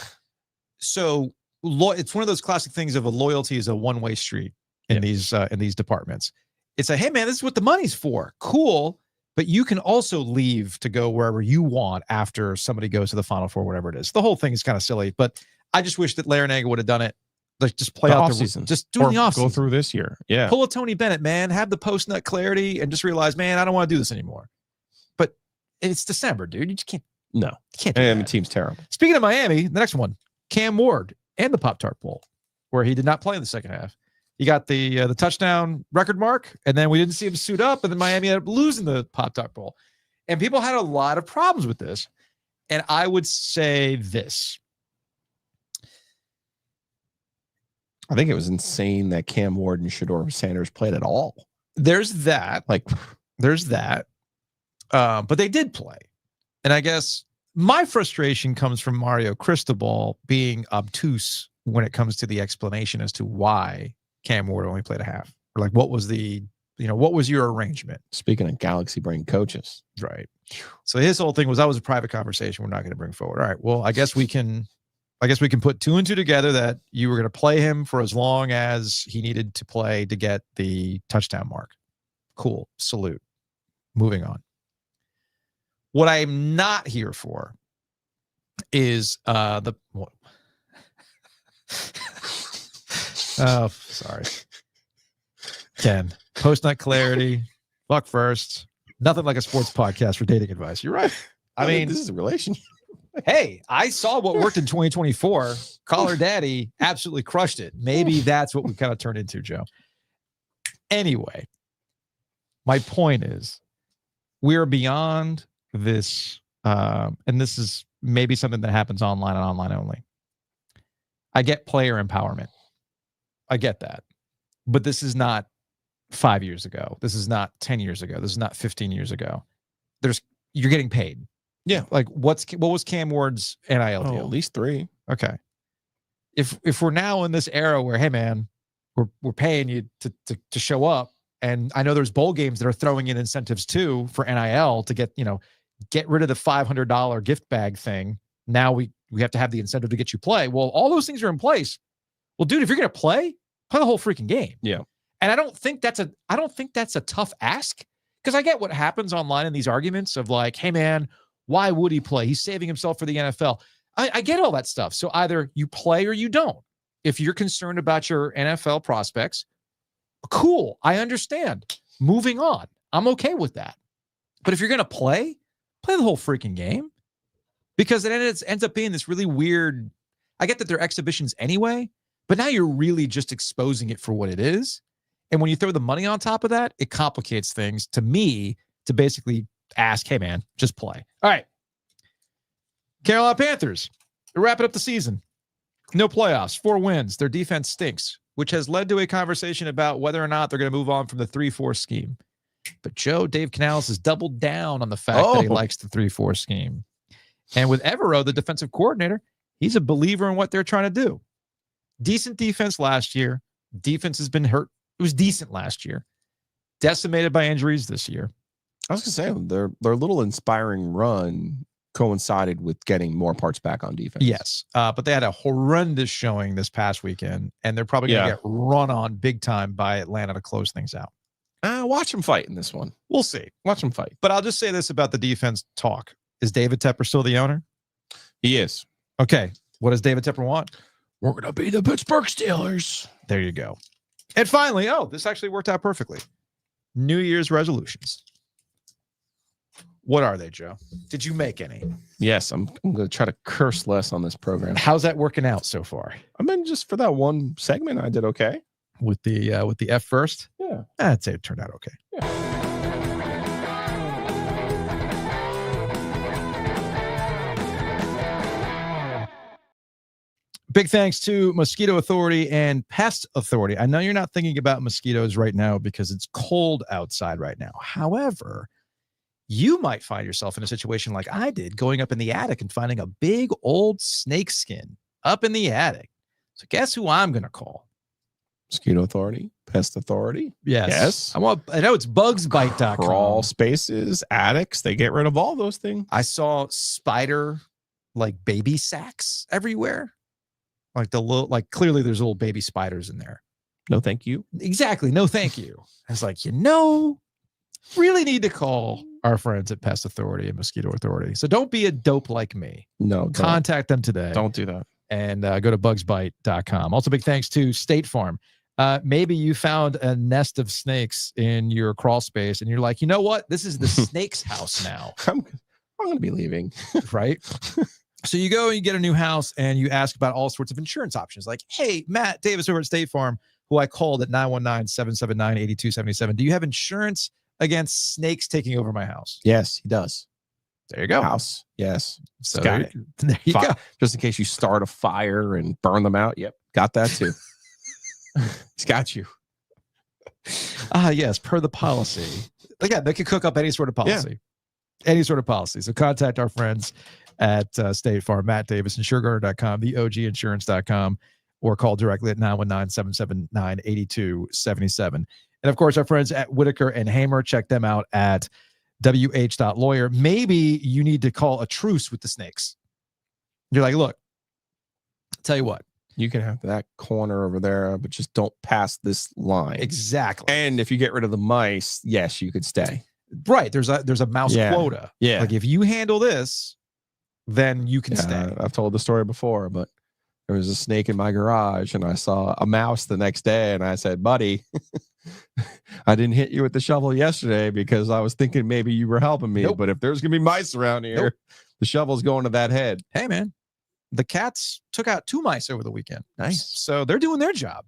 So it's one of those classic things of a loyalty is a one-way street in these departments. It's like, hey man, this is what the money's for. Cool. But you can also leave to go wherever you want after somebody goes to the Final Four, whatever it is. The whole thing is kind of silly, but I just wish that Larinaga would have done it. Like just play out the offseason. Just do the offseason. Go through this year. Yeah. Pull a Tony Bennett, man. Have the post-nut clarity and just realize, man, I don't want to do this anymore. But it's December, dude. You just can't. No. You can't do and that. The team's terrible. Speaking of Miami, the next one, Cam Ward and the Pop-Tart Bowl, where he did not play in the second half. He got the touchdown record mark, and then we didn't see him suit up, and then Miami ended up losing the Pop-Tart Bowl. And people had a lot of problems with this. And I would say this. I think it was insane that Cam Ward and Shedeur Sanders played at all. There's that. But they did play. And I guess my frustration comes from Mario Cristobal being obtuse when it comes to the explanation as to why Cam Ward only played a half. Or like, what was your arrangement? Speaking of Galaxy Brain coaches. Right. So his whole thing was that was a private conversation we're not going to bring forward. All right. Well, I guess we can put 2 and 2 together that you were going to play him for as long as he needed to play to get the touchdown mark. Cool. Salute. Moving on. What I'm not here for is oh, sorry. Ken, post-nut clarity, fuck first. Nothing like a sports podcast for dating advice. You're right. I mean, this is a relationship. Hey, I saw what worked in 2024. Caller Daddy absolutely crushed it. Maybe that's what we kind of turned into, Joe. Anyway, my point is we are beyond this, and this is maybe something that happens online and online only. I get player empowerment. I get that. But this is not 5 years ago. This is not 10 years ago. This is not 15 years ago. You're getting paid. Yeah. Like what was Cam Ward's NIL deal? At least 3. Okay. if we're now in this era where, hey man, we're paying you to show up, and I know there's bowl games that are throwing in incentives too for NIL to get rid of the $500 gift bag thing. Now we have to have the incentive to get you play. Well, all those things are in place. Well, dude, if you're gonna play the whole freaking game. Yeah. And I don't think that's a tough ask, because I get what happens online in these arguments of like, hey man, why would he play? He's saving himself for the NFL. I get all that stuff. So either you play or you don't. If you're concerned about your NFL prospects, cool. I understand. Moving on. I'm okay with that. But if you're going to play the whole freaking game, because then it ends up being this really weird. I get that they're exhibitions anyway, but now you're really just exposing it for what it is. And when you throw the money on top of that, it complicates things to me to basically ask, hey man, just play. All right. Carolina Panthers, they're wrapping up the season. No playoffs, 4 wins. Their defense stinks, which has led to a conversation about whether or not they're going to move on from the 3-4 scheme. But Dave Canales has doubled down on the fact that he likes the 3-4 scheme. And with Evero, the defensive coordinator, he's a believer in what they're trying to do. Decent defense last year. Defense has been hurt. It was decent last year. Decimated by injuries this year. I was going to say, their little inspiring run coincided with getting more parts back on defense. Yes, but they had a horrendous showing this past weekend, and they're probably going to get run on big time by Atlanta to close things out. Watch them fight in this one. We'll see. Watch them fight. But I'll just say this about the defense talk. Is David Tepper still the owner? He is. Okay. What does David Tepper want? We're going to be the Pittsburgh Steelers. There you go. And finally, this actually worked out perfectly. New Year's resolutions. What are they, Joe? Did you make any? Yes, I'm going to try to curse less on this program. How's that working out so far? I mean, just for that one segment, I did okay. With the F first? Yeah. I'd say it turned out okay. Yeah. Big thanks to Mosquito Authority and Pest Authority. I know you're not thinking about mosquitoes right now because it's cold outside right now. However, you might find yourself in a situation like I did, going up in the attic and finding a big old snake skin up in the attic. So guess who I'm going to call? Mosquito Authority, Pest Authority. Yes. I know it's bugsbite.com. Crawl spaces, attics. They get rid of all those things. I saw spider like baby sacks everywhere. Clearly there's little baby spiders in there. No, thank you. Exactly. No, thank you. I was like, really need to call our friends at Pest Authority and Mosquito Authority. So don't be a dope like me. No, contact them today. Don't do that. And go to bugsbite.com. Also, big thanks to State Farm. Maybe you found a nest of snakes in your crawl space and you're like, you know what? This is the snake's house now. I'm going to be leaving. Right? So you go and you get a new house and you ask about all sorts of insurance options. Like, hey, Matt Davis over at State Farm, who I called at 919-779-8277. Do you have insurance against snakes taking over my house? Yes, he does. There you go. House. Yes. So there you go. Just in case you start a fire and burn them out. Yep. Got that too. He's got you. Yes. Per the policy. Again, they can cook up any sort of policy. Yeah. Any sort of policy. So contact our friends at State Farm, Matt Davis, InsureGuard.com, theoginsurance.com, or call directly at 919-779-8277. And of course, our friends at Whitaker and Hamer, check them out at wh.lawyer. Maybe you need to call a truce with the snakes. You're like, look, tell you what. You can have that corner over there, but just don't pass this line. Exactly. And if you get rid of the mice, yes, you could stay. Right. There's a mouse quota. Yeah. Like if you handle this, then you can stay. I've told the story before, but there was a snake in my garage and I saw a mouse the next day and I said, buddy, I didn't hit you with the shovel yesterday because I was thinking maybe you were helping me. Nope. But if there's going to be mice around here, the shovel's going to that head. Hey, man, the cats took out 2 mice over the weekend. Nice. So they're doing their job.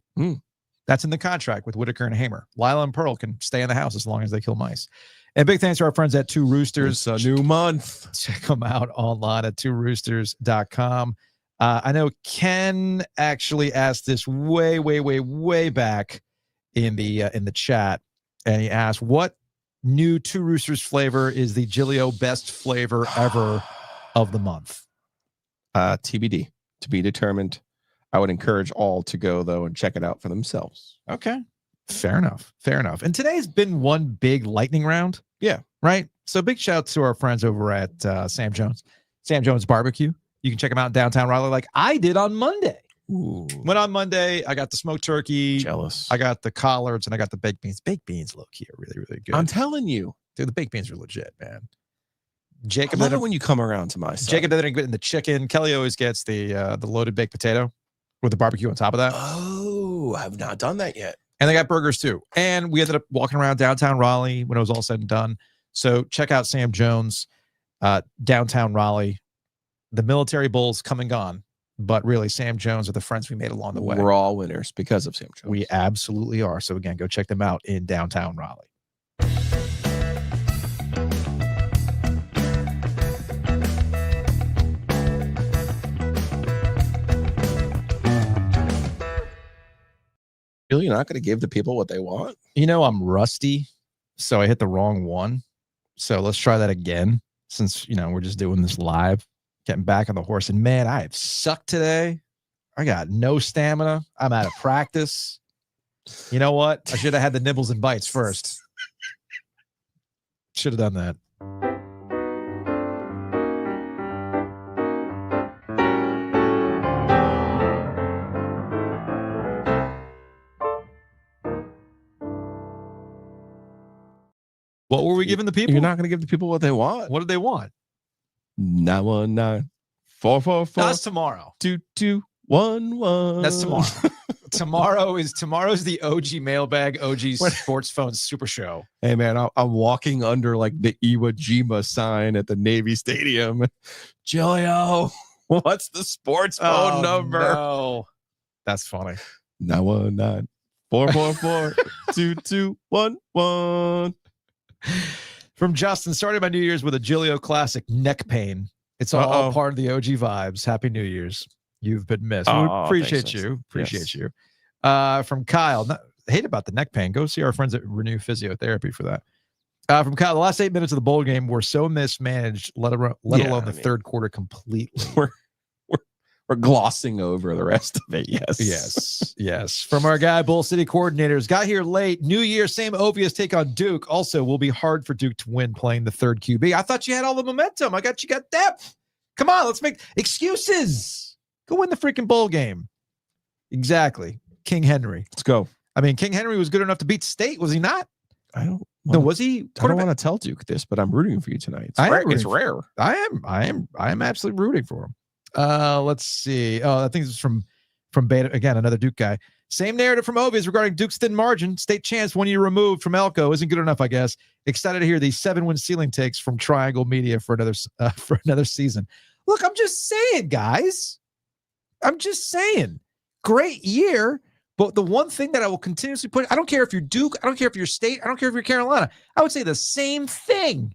That's in the contract with Whitaker and Hamer. Lila and Pearl can stay in the house as long as they kill mice. And big thanks to our friends at Two Roosters. It's a new month. Check them out online at tworoosters.com. I know Ken actually asked this way back in the chat, and he asked, "What new Two Roosters flavor is the Giglio best flavor ever of the month?" TBD, to be determined. I would encourage all to go though and check it out for themselves. Okay. Fair enough. Fair enough. And today's been one big lightning round. Yeah. Right. So big shout out to our friends over at Sam Jones Barbecue. You can check them out in downtown Raleigh like I did on Monday. Ooh, Went on Monday. I got the smoked turkey. jealous. I got the collards and I got the baked beans. Baked beans low key are really, really good. I'm telling you. Dude, the baked beans are legit, man. I Jacob love didn't, it when you come around to my side. Jacob didn't get in the chicken. Kelly always gets the loaded baked potato with the barbecue on top of that. Oh, I have not done that yet. And they got burgers too. And we ended up walking around downtown Raleigh when it was all said and done. So check out Sam Jones, downtown Raleigh. The military bowl's come and gone, but really Sam Jones are the friends we made along the way. We're all winners because of Sam Jones. We absolutely are. So again, go check them out in downtown Raleigh. Really, you're not going to give the people what they want? You know, I'm rusty, so I hit the wrong one. So let's try that again since, we're just doing this live, getting back on the horse. And man, I have sucked today. I got no stamina. I'm out of practice. You know what? I should have had the nibbles and bites first. Should have done that. What were we giving the people? You're not going to give the people what they want. What did they want? 919 444 That's tomorrow. 2211. That's tomorrow. Tomorrow's the OG mailbag, OG Sports Phone Super Show. Hey man, I'm walking under like the Iwo Jima sign at the Navy Stadium. Giglio, what's the sports phone number? No. That's funny. 919 444 2211. From Justin, started my New Year's with a Giglio classic, neck pain. It's all part of the OG vibes. Happy New Year's. You've been missed. We appreciate you. Appreciate you. From Kyle, hate about the neck pain. Go see our friends at Renew Physiotherapy for that. From Kyle, the last 8 minutes of the bowl game were so mismanaged, let alone the third quarter completely. We're glossing over the rest of it. Yes. From our guy, Bull City coordinators, got here late. New year, same Ovies take on Duke. Also, will be hard for Duke to win playing the third QB. I thought you had all the momentum. You got depth. Come on, let's make excuses. Go win the freaking bowl game. Exactly. King Henry. Let's go. I mean, King Henry was good enough to beat State, was he not? Was he? I don't want to tell Duke this, but I'm rooting for you tonight. It's rare. I am absolutely rooting for him. Let's see. I think this is from Beta again, another Duke guy. Same narrative from Ovies regarding Duke's thin margin. State chance 1 year removed from Elko isn't good enough, I guess. Excited to hear these 7-win ceiling takes from Triangle Media for another season. Look, I'm just saying, guys. I'm just saying. Great year, but the one thing that I will continuously put, I don't care if you're Duke, I don't care if you're State, I don't care if you're Carolina. I would say the same thing.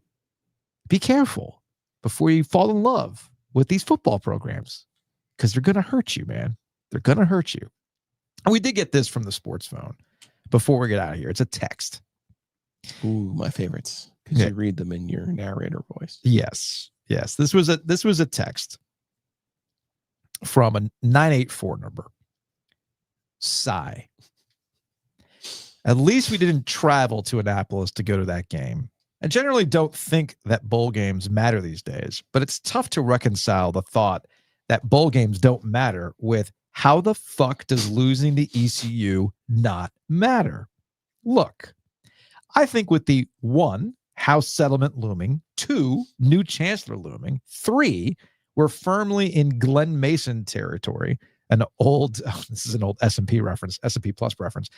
Be careful before you fall in love with these football programs, because they're going to hurt you, man. They're going to hurt you. And we did get this from the sports phone before we get out of here. It's a text. Ooh, my favorites. Because you read them in your narrator voice. Yes. This was a text from a 984 number. Sigh. At least we didn't travel to Annapolis to go to that game. I generally don't think that bowl games matter these days, but it's tough to reconcile the thought that bowl games don't matter with how the fuck does losing to ECU not matter? Look, I think with the 1, House settlement looming, 2, new chancellor looming, 3, we're firmly in Glenn Mason territory, this is an old S&P Plus reference.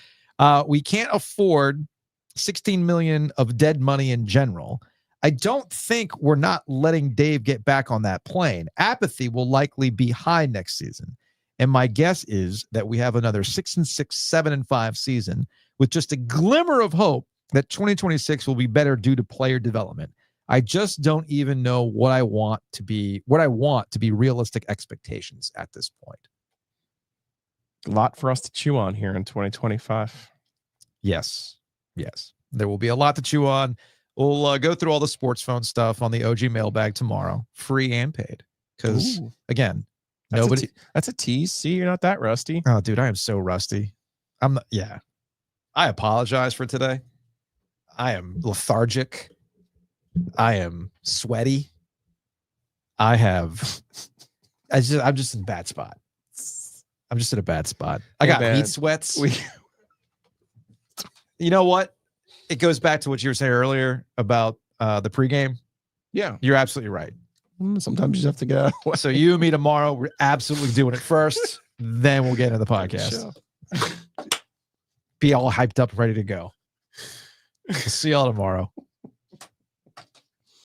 We can't afford 16 million of dead money in general. I don't think we're not letting Dave get back on that plane. Apathy will likely be high next season. And my guess is that we have another 6-6, 7-5 season with just a glimmer of hope that 2026 will be better due to player development. I just don't even know what I want to be realistic expectations at this point. A lot for us to chew on here in 2025. Yes. There will be a lot to chew on. We'll go through all the sports phone stuff on the OG mailbag tomorrow, free and paid. Because, again, Nobody. That's a tease. See, you're not that rusty. Oh, dude, I am so rusty. Yeah. I apologize for today. I am lethargic. I am sweaty. I'm just in a bad spot. I'm just in a bad spot. I got heat sweats. You know what? It goes back to what you were saying earlier about the pregame. Yeah. You're absolutely right. Sometimes you just have to get out of the way. So you and me tomorrow, we're absolutely doing it first. Then we'll get into the podcast. Be all hyped up, ready to go. We'll see y'all tomorrow.